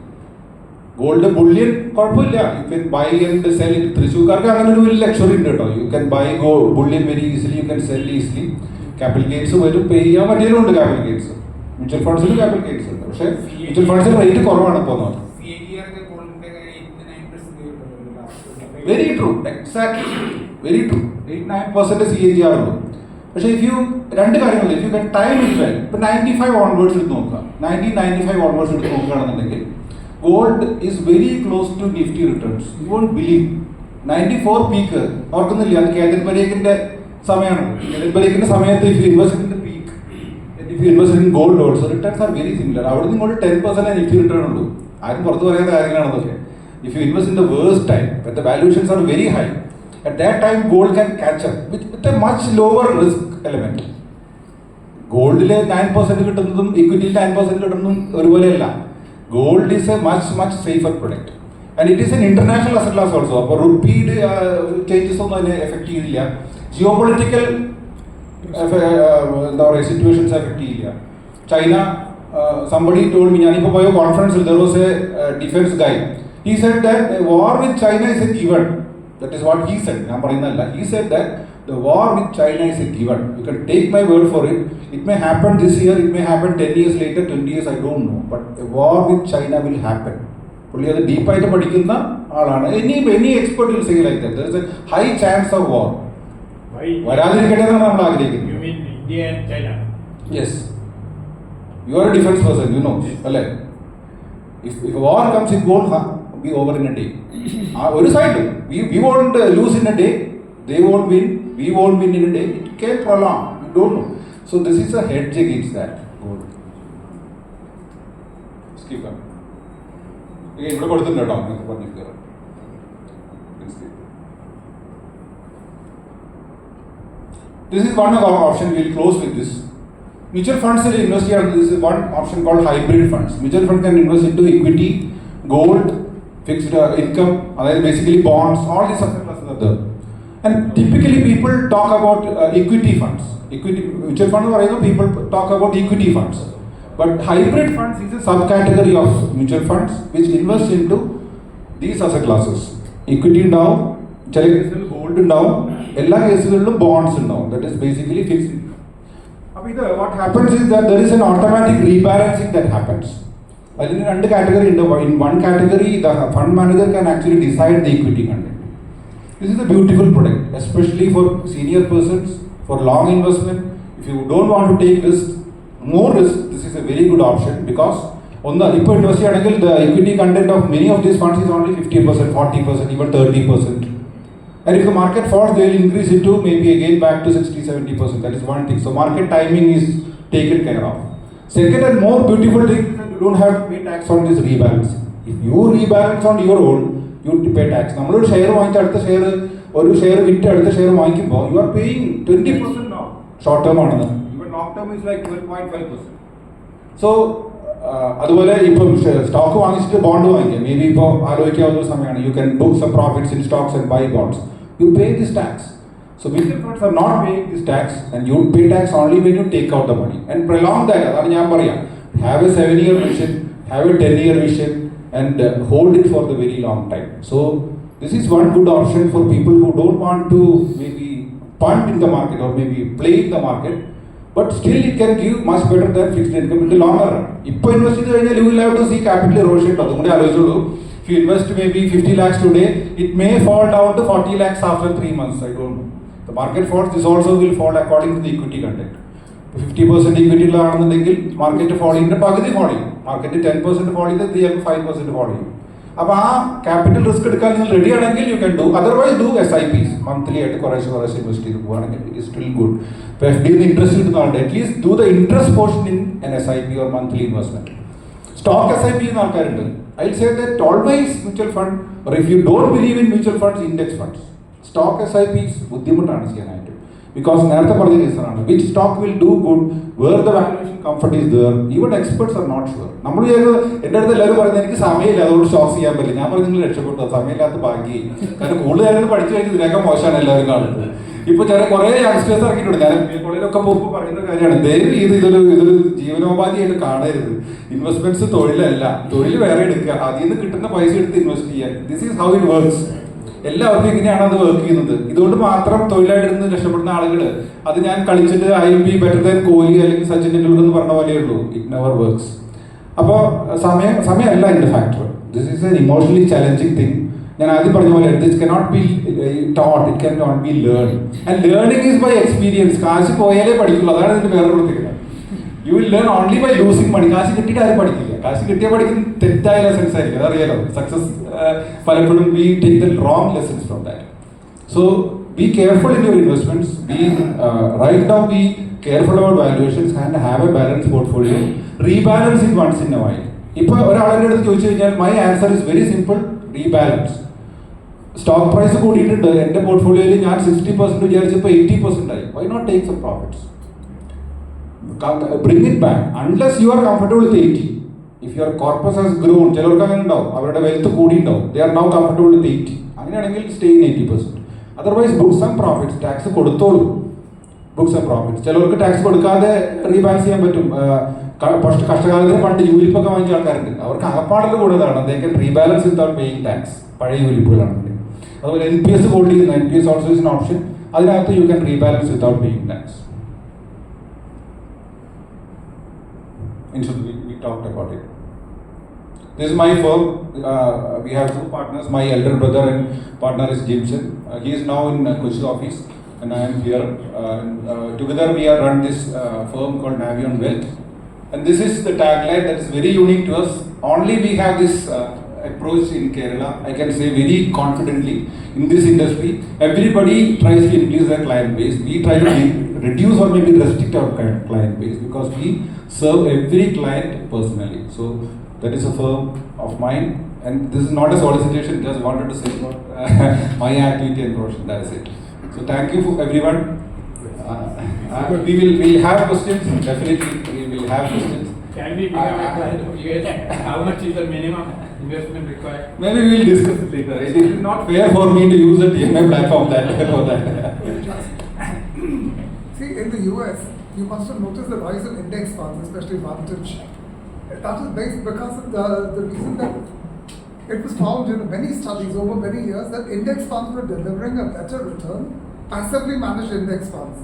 ഗോൾഡ് ബുള്ളിയൻ കുഴപ്പമില്ല, you can buy and sell it. തൃശ്ശൂർക്കാർക്ക് അങ്ങനെ ഒരു വലിയ ലക്ഷറി ഉണ്ട് കേട്ടോ. You can buy bullion very easily, you can sell easily. Capital gains വരും, പേ ചെയ്യാൻ പറ്റിയതും ഉണ്ട് ക്യാപിറ്റൽ ഗെയിൻസ്. മ്യൂച്വൽ ഫണ്ട്സിൽ ക്യാപിറ്റൽ ഗെയിൻസ് ഉണ്ട്, പക്ഷേ മ്യൂച്വൽ ഫണ്ട്സിൽ റേറ്റ് കുറവാണ് ഇപ്പോൾ. Very true, exactly very true. 8-9% CAGR ഉള്ളൂ. പക്ഷേ ഇഫ് യു രണ്ട് കാര്യങ്ങളുണ്ട്. If you can time it well, ഇപ്പം 95 ഓൺവേർഡ്സ് എടുത്ത് നോക്കുക, 1995 ഓൺവേർഡ്സ് എടുത്ത് നോക്കുകയാണെന്നുണ്ടെങ്കിൽ gold is very close to Nifty returns. You won't believe. 94 peak ഓർക്കുന്നില്ല, അത് കേന്ദ്ര പരീഖിന്റെ സമയമാണ്. കേന്ദ്ര പരീഖിന്റെ സമയത്ത് if you invest in the peak, if you invest in gold also, returns are very similar. അവിടെ നിന്ന് ഇങ്ങോട്ട് 10% നിഫ്റ്റി റിട്ടേൺ ഉള്ളൂ. ആരും പുറത്ത് പറയാത്ത കാര്യങ്ങളാണ് അതൊക്കെ. If you invest in the worst time, when the valuations are very high, at that time gold can catch up with a much lower risk element. ഗോൾഡിൽ 9% കിട്ടുന്നതും ഇക്വിറ്റിയിൽ 9% കിട്ടുന്നതും ഒരുപോലെയല്ല. Gold is a much safer product and it is an international asset class also. അപ്പോൾ റുപ്പീഡ് changes ഒന്നും അതിനെ effect ചെയ്തില്ല. Geo political എന്താ പറയുക സിറ്റുവേഷൻസ് എഫക്ട് ചെയ്യില്ല. ചൈന somebody told me, ഞാനിപ്പോൾ പോയ കോൺഫറൻസിൽ there was a defense guy. He said that war with China is a given. That is what he said. ഞാൻ പറയുന്നതല്ല. He said that the war with China is a given. You can take my word for it. It may happen this year, it may happen 10 years later, 20 years, I don't know. But a war with China will happen. പുള്ളി അത് ഡീപ്പായിട്ട് പഠിക്കുന്ന ആളാണ്. Any expert will say like that. There is a high chance of war. വരാതിരിക്കട്ടെ എന്നാണ് നമ്മൾ ആഗ്രഹിക്കുന്നത്.
You mean India and China?
Yes. You are a defense person, you know. If war comes, it won't be over in a day. One side, we won't lose in a day. They won't win. We won't win in a day. It can prolong. You don't know. So this is a hedge against that. Gold. Skip on. Again, what about the net? This is one option. We'll close with this. Mutual funds will invest here. This is one option called hybrid funds. Mutual fund can invest into equity, gold, fixed income, basically bonds. All these asset classes are there. And typically people talk about equity funds. Mutual fund, people talk about equity funds. But hybrid funds is a subcategory of mutual funds which invest into these asset classes. Equity now, gold now, all cases bonds now. That is basically fixed income. What happens is that there is an automatic rebalancing that happens. In one category, the fund manager can actually decide the equity content. This is a beautiful product, especially for senior persons, for long investment. If you don't want to take more risk, this is a very good option because the equity content of many of these funds is only 50%, 40%, even 30%. And if the market falls, they will increase it to maybe again back to 60-70%. That is one thing. So market timing is taken care of. Second and more beautiful thing is that you don't have to pay tax on this rebalancing. If you rebalance on your own, you have to pay tax. Nammal share share you are paying 20% now. Short term even long term is like 12.5%. So അതുപോലെ ഇപ്പം stock വാങ്ങിച്ചിട്ട് bond വാങ്ങിക്കുക. May be ഇപ്പോൾ ആലോചിക്കാവുന്ന സമയമാണ്. You can book some profits in stocks and buy bonds. You pay this tax. So mutual funds are not paying this tax and you pay tax only when you take out the money and prolong that. അതാണ് ഞാൻ പറയാം. Have a 7-year vision, have a 10-year vision and hold it for the very long time. So this is one good option for people who don't want to maybe punt in the market or maybe play in the market. But still it can give much better than fixed income in the longer run. If you invest in you will have to see capital erosion. If you invest maybe 50 lakhs today, it may fall down to 40 lakhs after 3 months. I don't know. The market falls, this also will fall according to the equity content. 50% equity market falling, falling. Market 10% falling, 5% falling. അപ്പോൾ ആ capital risk എടുക്കാൻ നിങ്ങൾ ready ആണെങ്കിൽ you can do. Otherwise do SIPs monthly ആയിട്ട് കുറേശ്ശെ invest ചെയ്ത് പോവുകയാണെങ്കിൽ it is still good. ഇപ്പോൾ FD ഇൻട്രസ്റ്റ് കിട്ടുന്നതാണ്. At least do the interest portion in an SIP or monthly investment. Stock SIP ചെയ്യുന്ന ആൾക്കാരുണ്ട്. I will say that always mutual fund or if you don't believe in mutual funds, index funds. Stock SIPs ബുദ്ധിമുട്ടാണ് ചെയ്യാനായിട്ട്. Because നേരത്തെ പറഞ്ഞ കേസാണ് which stock will do good, where the valuation comfort is there. Even experts are not sure. നമ്മൾ എൻ്റെ അടുത്ത് എല്ലാവരും പറയുന്നത് എനിക്ക് സമയമില്ല അതുകൊണ്ട് സ്റ്റോക്സ് ചെയ്യാൻ പറ്റില്ല. ഞാൻ പറഞ്ഞു നിങ്ങൾ രക്ഷപ്പെട്ടു, സമയമില്ലാത്ത ബാക്കി. കാരണം കൂടുതൽ പഠിച്ചു കഴിഞ്ഞാൽ ഇതിനൊക്കെ മോശമാണ് എല്ലാവരും കാണുന്നത്. ഇപ്പോൾ കുറേ യങ്സ്റ്റേഴ്സ് ഇറക്കിയിട്ടുണ്ട്. ഞാൻ കോളേജിലൊക്കെ പോകുമ്പോൾ പറയുന്ന കാര്യമാണ്, ദയവ് ഇതൊരു ജീവനോപാധിയായിട്ട് കാണരുത്. ഇൻവെസ്റ്റ്മെന്റ്സ് തൊഴിലല്ല, തൊഴിൽ വേറെ എടുക്കുക, അതിൽ നിന്ന് കിട്ടുന്ന പൈസ എടുത്ത് ഇൻവെസ്റ്റ് ചെയ്യാൻ. This is how it works. എല്ലാവർക്കും ഇങ്ങനെയാണ് അത് വർക്ക് ചെയ്യുന്നത്. ഇതുകൊണ്ട് മാത്രം തൊഴിലായിട്ടിരുന്ന് രക്ഷപ്പെടുന്ന ആളുകൾ അത് ഞാൻ കളിച്ചിട്ട് I will be better than Kohli അല്ലെങ്കിൽ സച്ചിൻ ടെണ്ടുൽക്കർ എന്ന് പറഞ്ഞ പോലെയേ ഉള്ളൂ. It never works. അപ്പോൾ സമയമല്ല ഇതിന്റെ factor. This is an emotionally challenging thing. ഞാൻ ആദ്യം പറഞ്ഞ പോലെ this cannot be taught, it can not be learn. And learning is by experience. കാശ് പോയാലേ പഠിക്കുള്ളൂ. അതാണ് ഇതിന്റെ വേറെ പ്രത്യേകത. You will learn only by losing money. കാശ് കിട്ടിയിട്ട് ആരും പഠിക്കില്ല. കാശ് കിട്ടിയാൽ പഠിക്കുന്ന തെറ്റായ ലെസൺസ് ആയിരിക്കും. അതറിയാലോ, സക്സസ് പലപ്പോഴും we take the wrong lessons from that. So be careful in your investments. Right now be careful about valuations and have a balanced portfolio. Rebalance it once in a while. ഇപ്പോൾ ഒരാളുടെ അടുത്ത് ചോദിച്ചു കഴിഞ്ഞാൽ my answer is very simple, rebalance. Stock price കൂടിയിട്ടുണ്ട്, എൻ്റെ പോർട്ട്ഫോളിയോയിൽ ഞാൻ 60% വിചാരിച്ചപ്പോൾ 80% ആയി. Why not take some profits? bring it back unless you are comfortable with 80. If your corpus has grown, ചിലർക്ക് അങ്ങനെ ഉണ്ടാവും, അവരുടെ വെൽത്ത് കൂടി ഉണ്ടാവും, they are now comfortable with 80. അങ്ങനെയാണെങ്കിൽ stay in 80%. Otherwise book some profits, tax കൊടുത്തോളൂ, book some profits. ചിലർക്ക് tax കൊടുക്കാതെ റീബാലൻസ് ചെയ്യാൻ പറ്റും. ഫസ്റ്റ് കഷ്ടകാലത്തിന് പണ്ട് യൂലിപ്പൊക്കെ വാങ്ങിച്ച ആൾക്കാരുണ്ട്, അവർക്ക് അകപ്പാടൽ കൂടുതലാണ്, they can rebalance without paying tax. പഴയ യൂലിപ്പുകളാണെങ്കിൽ അതുപോലെ NPS ഹോൾഡ് ചെയ്യുന്ന NPS also is an option. അതിനകത്ത് you can rebalance without paying tax. We talked about it. This is my firm. We have two partners. My elder brother and partner is Jimson. He is now in Kochi office, and I am here. Together we are run this firm called Navion Wealth. And this is the tagline that is very unique to us. Only we have this approach in Kerala. I can say very confidently in this industry. Everybody tries to increase their client base. We try to reduce or maybe restrict our client base because we serve every client personally. So that is a firm of mine, and this is not a solicitation, just wanted to say about my activity and profession, that is it. So thank you for everyone. We'll have questions, definitely we will have questions.
Can we become a client of US? How much is the minimum investment required?
Maybe we will discuss it later. It is not fair for me to use a TMI platform for that.
See, in the US, you must have noticed the rise in index funds, especially Vantage. That is based because of the reason that it was found in many studies over many years that index funds were delivering a better return. Passively managed index funds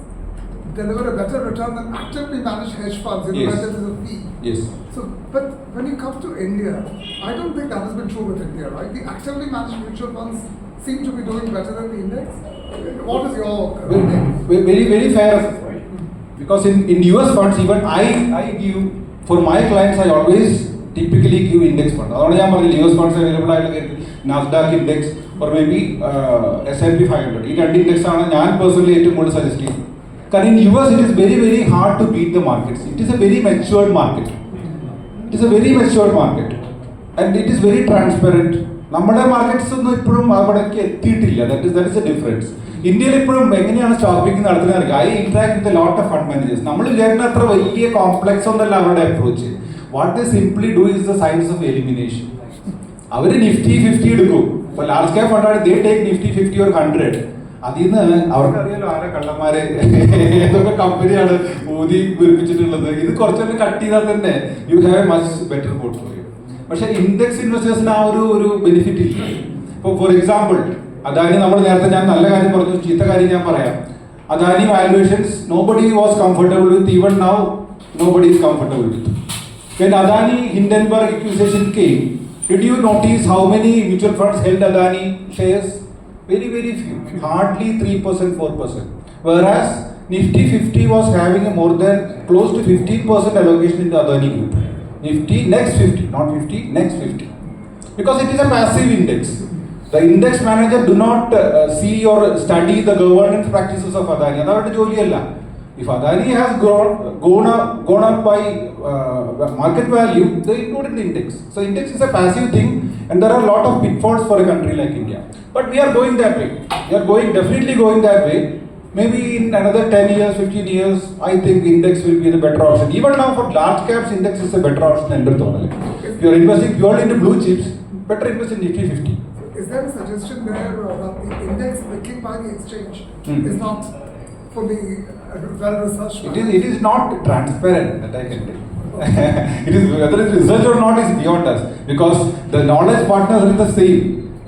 deliver a better return than actively managed hedge funds, you know,
Yes.
where there is a fee.
Yes.
So, but when you come to India, I don't think that has been true with India, right? The actively managed mutual funds seem to be doing better than the index. What is your
Very fair. Because in US funds, even I give, for my clients, I always typically give index fund. അതുകൊണ്ട് ഞാൻ പറഞ്ഞില്ല US funds available ആയിട്ടുള്ള Nasdaq index or maybe S&P 500. ഈ രണ്ട് index ആണ് ഞാൻ personally ഏറ്റവും കൂടുതൽ സജസ്റ്റ് ചെയ്യുന്നത്. കാരണം in US it is very hard to beat the markets. It is a very matured market. It is a very matured market and it is very transparent. നമ്മുടെ markets ഒന്നും ഇപ്പോഴും അവിടേക്ക് എത്തിയിട്ടില്ല. That is the difference. ഇന്ത്യയിൽ ഇപ്പോഴും എങ്ങനെയാണ് stock picking നടത്തുന്നത്? I interact with lot of fund managers. നമ്മൾ വിചാരിക്കുന്ന അത്ര വലിയ കോംപ്ലക്സ് ഒന്നല്ല അവരുടെ approach. What they simply do is the science of elimination. അവർ നിഫ്റ്റി 50 എടുക്കും. ഇപ്പോൾ ലാർജ് ക്യാപ് ഫണ്ടാണ് ദേ ടേക്ക് നിഫ്റ്റി 50 or 100. അതിൽ നിന്ന് അവർക്കറിയാലോ ആരെ കള്ളന്മാരെ ഏതൊക്കെ കമ്പനിയാണ് ഊതി വിരിപ്പിച്ചിട്ടുള്ളത്. ഇത് കുറച്ചൊക്കെ കട്ട് ചെയ്താൽ തന്നെ you have A much better portfolio. പക്ഷേ ഇൻഡെക്സ് ഇൻവെസ്റ്റേഴ്സിന് ആ ഒരു ബെനിഫിറ്റ് ഇല്ല. ഇപ്പോൾ ഫോർ എക്സാമ്പിൾ അദാനി, നമ്മൾ നേരത്തെ ഞാൻ നല്ല കാര്യം പറഞ്ഞു, ചീത്ത കാര്യം ഞാൻ പറയാം. Adani valuations nobody was comfortable with, even now nobody is comfortable with. When Adani Hindenburg accusation came, did you notice how many mutual funds held Adani shares? Very few, hardly 3%, 4%. Whereas Nifty 50 was having a more than close to 15% allocation in the Adani group. Nifty next 50, not 50, next 50. Because it is a passive index. The index manager do not see or study the governance practices of Adani. That's joliyalla. If Adani has gone up by market value, they include in the index. So index is a passive thing, and there are a lot of pitfalls for a country like India. But we are going that way. We are definitely going that way. Maybe in another 10 years, 15 years, I think index will be the better option. Even now for large caps, index is a better option than if you are investing purely into blue chips, better invest in Nifty 50.
Is there a suggestion there that the index picking by the exchange is not fully well researched?
It is not transparent, that I can tell. It is whether it's research or not is beyond us, because the knowledge partners are the same.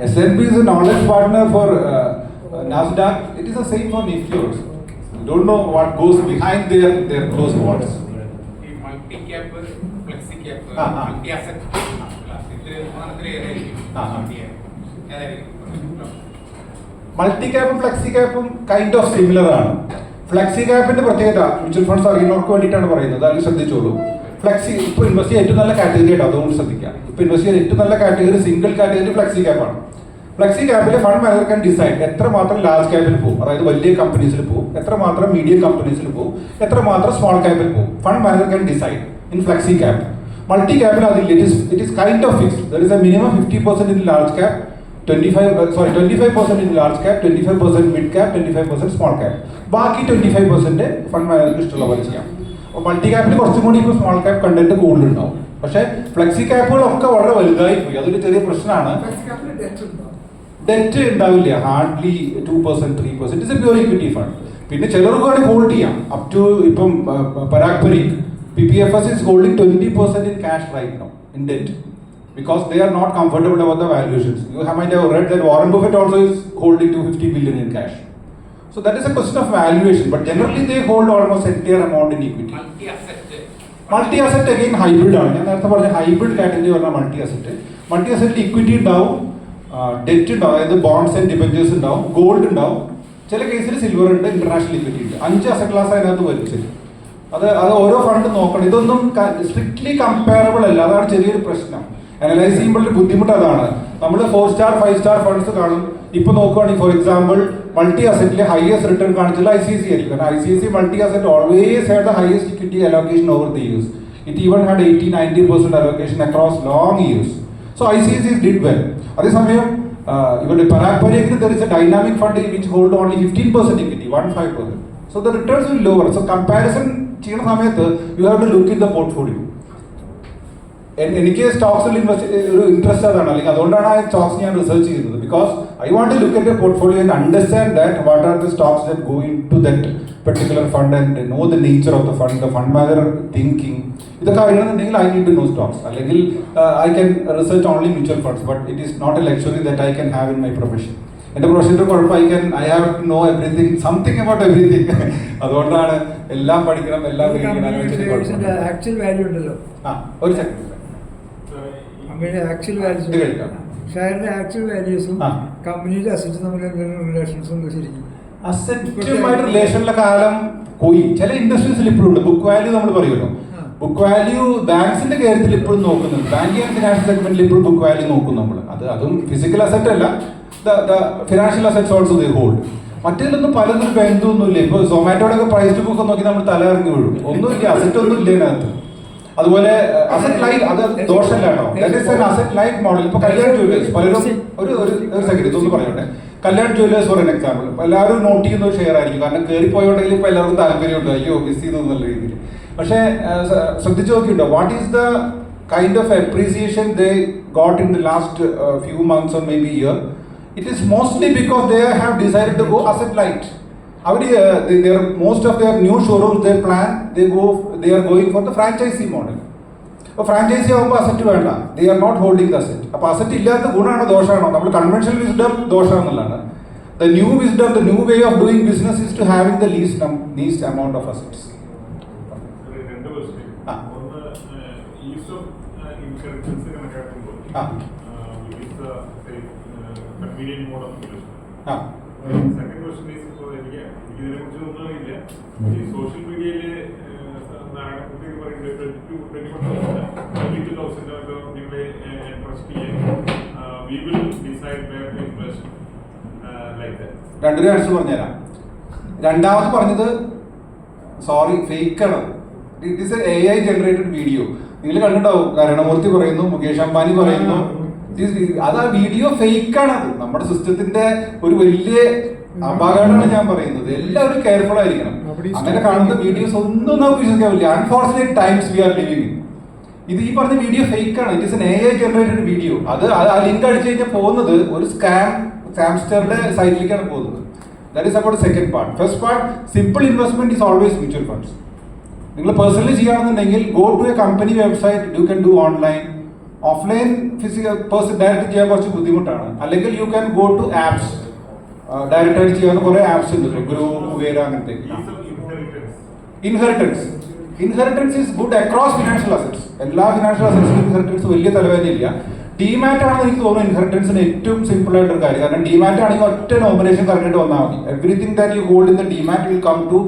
S&P is a knowledge partner for Nasdaq. It is the same for Nifty also. You don't know what goes behind their closed walls.
The multi-cap, flexi-cap, multi-asset class.
മൾട്ടിക്യാപ്പും flexi ക്യാപ്പും kind of similar ആണ്. Flexi ക്യാപ്പിന്റെ പ്രത്യേകത mutual funds അറിയുന്നവർക്ക് വേണ്ടിയിട്ടാണ് പറയുന്നത്, അതിൽ ശ്രദ്ധിച്ചോളൂ. ഫ്ലെക്സി ഇപ്പോൾ ഇൻവെസ്റ്റ് ചെയ്യാൻ ഏറ്റവും നല്ല കാറ്റഗറി ആയിട്ട്, അതുകൊണ്ട് ശ്രദ്ധിക്കാം. ഇപ്പോൾ ഇൻവെസ്റ്റ് ചെയ്യാൻ ഏറ്റവും നല്ല കാറ്റഗറി സിംഗിൾ കാറ്റഗറി ഫ്ലെക്സി ക്യാപ്പാണ്. ഫ്ലെക്സി ക്യാപ്പിൽ ഫണ്ട് മാനേജർ ക്യാൻ ഡിസൈഡ് എത്രമാത്രം ലാർജ് ക്യാപ്പിൽ പോകും, അതായത് വലിയ കമ്പനീസിൽ പോകും, എത്രമാത്രം മീഡിയം കമ്പനീസിൽ പോകും, എത്രമാത്രം സ്മോൾ ക്യാപ്പിൽ പോകും. Fund manager can decide in flexi cap. Multi ക്യാപ്പിൽ അതിൽ it is kind of fixed. There is a minimum 50% in large cap, 25% in large cap, 25% mid cap, 25% small cap. ബാക്കി 25% ഫണ്ട് മാനേജർക്ക് ഇഷ്ടമുള്ള പോലെ ചെയ്യാം. മൾട്ടി ക്യാപ്പിൽ കുറച്ചും കൂടി ഇപ്പോൾ സ്മോൾ ക്യാപ്പ് കണ്ടന്റ് കൂടുതലുണ്ടാവും. പക്ഷേ ഫ്ലെക്സി ക്യാപ്പുകളൊക്കെ വളരെ വലുതായി പോയി. അതൊരു ചെറിയ പ്രശ്നമാണ്. ഡെറ്റ് ഉണ്ടാവില്ല, hardly 2%, 3%. It's A pure equity fund. പിന്നെ ചിലർക്ക് വേണമെങ്കിൽ ഹോൾഡ് ചെയ്യാം അപ് ടു ഇപ്പം Parag Parikh PPFS is holding 20% in cash right now in debt because they are not comfortable about the valuations. You might have read that Warren Buffett also is holding 250 billion in cash. So that is a question of valuation, but generally they hold almost entire amount in equity. Multi-asset again hybrid ആണ്. ഞാൻ നേരത്തെ പറഞ്ഞ hybrid category പറഞ്ഞാൽ multi അസറ്റിൽ equity ഉണ്ടാവും, debt ഉണ്ടാവും, അതായത് bonds and debentures ഉണ്ടാവും, gold ഉണ്ടാവും, ചില കേസിൽ സിൽവർ ഉണ്ട്, ഇന്റർനാഷണൽ ഇക്വിറ്റി ഉണ്ട്. 5 അസറ്റ് ക്ലാസ് അതിനകത്ത് വരും. അത് ഓരോ ഫണ്ട് നോക്കണം. ഇതൊന്നും സ്ട്രിക്ട്ലി കമ്പയറബിൾ അല്ല. അതാണ് ചെറിയൊരു പ്രശ്നം. അനലൈസ് ചെയ്യുമ്പോൾ ബുദ്ധിമുട്ട് അതാണ്. നമ്മൾ 4 സ്റ്റാർ 5 സ്റ്റാർ ഫണ്ട്സ് കാണും. ഇപ്പൊ നോക്കുകയാണെങ്കിൽ ഫോർ എക്സാമ്പിൾ മൾട്ടി അസറ്റിലെ ഹയസ്റ്റ് റിട്ടേൺ കാണിച്ചത് ICICI ആയിരിക്കും. കാരണം ICICI multi asset always had the highest equity allocation over the years. It even had 80-90% allocation across long years. So ICICI did well. അതേസമയം ഇവിടെ Parag പരീഖിന് there is a dynamic fund which hold only 15% equity, 15%. So the returns will lower. So comparison ചെയ്യുന്ന സമയത്ത് you have to look in the portfolio. എനിക്ക് സ്റ്റോക്സിൽ ഒരു interest അതാണ്, അല്ലെങ്കിൽ അതുകൊണ്ടാണ് ആ സ്റ്റോക്സ് ഞാൻ റിസർച്ച് ചെയ്യുന്നത്. Because I want to look at a portfolio and understand that what are the stocks that go in to that particular fund and know the nature of the fund manager thinking. ഇതൊക്കെ അറിയണമെന്നുണ്ടെങ്കിൽ I need to know stocks. അല്ലെങ്കിൽ I can research only mutual funds, but it is not a luxury that I can have in my profession. എന്റെ പ്രൊഫഷന്റെ കുഴപ്പം I have to know everything, something about everything. അതുകൊണ്ടാണ് എല്ലാം പഠിക്കണം, എല്ലാം
actual value ഉണ്ടല്ലോ.
ഒരു സെക്കൻഡ്,
ആക്ച്വൽ വാല്യൂസ്, ഷെയറിന്റെ ആക്ച്വൽ വാല്യൂസും കമ്പനിയുടെ അസറ്റ് തമ്മിൽ എന്തെങ്കിലും റിലേഷൻസ് ഉണ്ട്? ശരിക്കും
അസറ്റുമായിട്ട് റിലേഷനുള്ള കാലം പോയി. ചില ഇൻഡസ്ട്രീസിൽ ഇപ്പോഴും ഉണ്ട്. ബുക്ക് വാല്യൂ നമ്മൾ പറയുമല്ലോ, ബുക്ക് വാല്യൂ ബാങ്ക്സിന്റെ കാര്യത്തിൽ ഇപ്പോഴും നോക്കുന്നുണ്ട്. ബാങ്കിങ് ആൻഡ് ഫിനാൻഷ്യൽ സെഗ്മെന്റിൽ ഇപ്പോഴും ബുക്ക് വാല്യൂ നോക്കും നമ്മൾ. അതും ഫിസിക്കൽ അസറ്റ് അല്ല, the financial assets also they hold. മറ്റേതിലൊന്നും പലതിനും ബന്ധമൊന്നുമില്ല. ഇപ്പൊ സൊമാറ്റോയുടെ ഒക്കെ പ്രൈസ് ബുക്ക് നോക്കി നമ്മൾ തല ഇറങ്ങി വീഴും. ഒന്നുമില്ല, അസറ്റ് ഒന്നും ഇല്ല ഇതിനകത്ത്. അതുപോലെ അസറ്റ് ലൈറ്റ്, അത് ദോഷമല്ല കേട്ടോ. That is an asset light model. ഇപ്പൊ കല്യാൺ ജുവലേഴ്സ് പലരും ഒരു സെക്കൻഡ് ഇതൊന്നും പറയട്ടെ. Kalyan Jewellers for an example, എല്ലാവരും നോട്ട് ചെയ്യുന്ന ഒരു ഷെയർ ആയിരിക്കും. കാരണം കയറി പോയോണ്ടെങ്കിൽ ഇപ്പൊ എല്ലാവർക്കും താല്പര്യമുണ്ട്, അയ്യോ മിസ് ചെയ്തു എന്നുള്ള രീതിയിൽ. പക്ഷേ ശ്രദ്ധിച്ചു നോക്കിയിട്ടുണ്ടോ, what is the kind of appreciation they got in the last few months or may be year? It is mostly because they have decided to go asset light. Most of their new showrooms they plan, they are going for the franchisee model. അപ്പോൾ franchisee ആകുമ്പോൾ asset വേണ്ട, they are not holding the asset. അപ്പോൾ asset ഇല്ലാത്ത ഗുണമാണോ ദോഷമാണോ? നമ്മൾ conventional wisdom ദോഷമാണെന്നുള്ളതാണ്. The new wisdom, the new way of doing business is to having the least amount of assets.
Convenient mode of solution. Second question is, ഇതിനെ കുറിച്ച് ഒന്നും അറിയില്ല. ഈ സോഷ്യൽ മീഡിയയില് പറയുന്നത് 22,000 നിങ്ങളെ ഇൻട്രസ്റ്റ് ചെയ്യാൻ we will decide where to invest like that.
രണ്ടൊരു ആൻസർ പറഞ്ഞുതരാം. രണ്ടാമത് പറഞ്ഞത് സോറി ഫേക്കാണ്. It is a AI generated video. നിങ്ങൾ കണ്ടിട്ടുണ്ടാവും, കരുണമൂർത്തി പറയുന്നു, മുകേഷ് അംബാനി പറയുന്നു. അത് ആ വീഡിയോ ഫേക്കാണ്. അത് നമ്മുടെ സിസ്റ്റത്തിന്റെ ഒരു വലിയ അപകടമാണ് ഞാൻ പറയുന്നത്. എല്ലാവരും കെയർഫുൾ ആയിരിക്കണം. അങ്ങനെ കാണുന്ന വീഡിയോസ് ഒന്നും നമുക്ക് വിശ്വസിക്കാൻ പറ്റില്ല. Unfortunate times we are living in. ഇത് ഈ പറഞ്ഞ വീഡിയോ ഫേക്കാണ്. It is an AI generated video. അത് ആ ലിങ്ക് അടിച്ചു കഴിഞ്ഞാൽ പോകുന്നത് ഒരു സ്കാംസ്റ്ററുടെ സൈറ്റിലേക്കാണ് പോകുന്നത്. That is about second part. First part, simple investment is always mutual funds. നിങ്ങൾ പേഴ്സണലി ചെയ്യുകയാണെന്നുണ്ടെങ്കിൽ go to a company website, you can do online. Offline physical person direct ചെയ്യാൻ കുറച്ച് ബുദ്ധിമുട്ടാണ്. അല്ലെങ്കിൽ you can go to apps, direct ആയിട്ട് ചെയ്യാവുന്ന കുറെ apps ഉണ്ട്, ഗ്രൂ, കുബേര, അങ്ങനത്തെ. Inheritance is good across financial assets. എല്ലാ ഫിനാൻഷ്യൽ അസറ്റ്സിലും ഇൻഹെറിറ്റൻസ് വലിയ തലവേദനയില്ല. ഡിമാറ്റ് ആണെന്ന് എനിക്ക് തോന്നുന്നു ഇൻഹെറിറ്റൻസിന് ഏറ്റവും സിമ്പിൾ ആയിട്ടൊരു കാര്യം. കാരണം ഡിമാറ്റ് ആണെങ്കിൽ ഒറ്റ നോമിനേഷൻ കറക്റ്റ് വന്നാൽ മതി. Everything that you hold in the demat will come to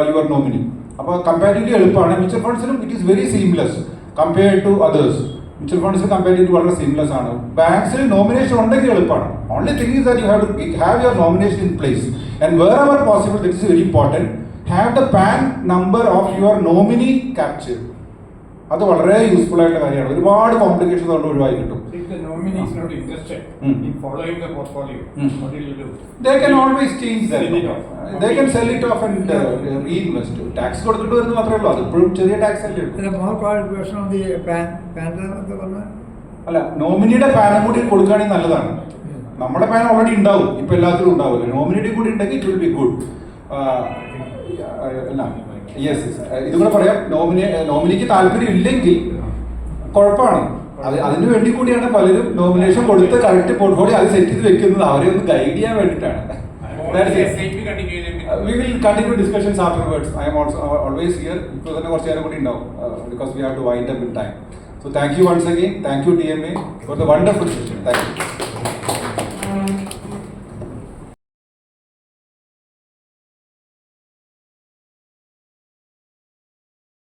your nominee. അപ്പോൾ കമ്പാരിറ്റീവ്ലി എളുപ്പമാണ്. മ്യൂച്വൽ ഫണ്ട്സിലും it is very seamless compared to others. Mutual ഫണ്ട്സിൽ കമ്പാരിറ്റീവ് വളരെ സീംലെസ് ആണ്. ബാങ്ക്സിൽ നോമിനേഷൻ ഉണ്ടെങ്കിൽ എളുപ്പമാണ്. Only thing is that you have to have your nomination in place and wherever possible, this is very important, have the PAN number of your nominee capture. അത് വളരെ useful ആയിട്ടുള്ള കാര്യമാണ്. ഒരുപാട് complication കൊണ്ട് ഒഴിവായി കിട്ടും.
If the nominee is not interested in following the portfolio, what will you do?
They can always change that.
Sell it off.
They can sell it off and reinvest. Tax കൊടുത്തിട്ട് വരുന്നത് മാത്രമേ ഉള്ളൂ. അത് ഇപ്പോഴും ചെറിയ ടാക്സ് അല്ലേ ഉള്ളൂ.
more qualification of the pan
അല്ല, നോമിനിയുടെ പാനും കൂടി കൊടുക്കുകയാണെങ്കിൽ നല്ലതാണ്. നമ്മുടെ പാൻ ഓൾറെഡി ഉണ്ടാവും, ഇപ്പൊ എല്ലാത്തിലും ഉണ്ടാവില്ല. നോമിനിയുടെ കൂടി ഉണ്ടെങ്കിൽ it will be good. Yes, ഇതും കൂടെ പറയാം. നോമിനിക്ക് താല്പര്യം ഇല്ലെങ്കിൽ കുഴപ്പമാണ്. അതിനു വേണ്ടി കൂടിയാണ് പലരും നോമിനേഷൻ കൊടുത്ത് കറക്റ്റ് പോർട്ട്ഫോളിയോ അത് സെറ്റ് ചെയ്ത് വെക്കുന്നത്. അവരെ ഒന്ന് ഗൈഡ് ചെയ്യാൻ വേണ്ടിയിട്ടാണ്. We will continue discussions afterwards. I am also always here. ഇപ്പോൾ തന്നെ കുറച്ച് നേരം കൂടി ഉണ്ടാവും because we have to wind up in time. So thank you once again. Thank you DMA for the wonderful session. Thank you.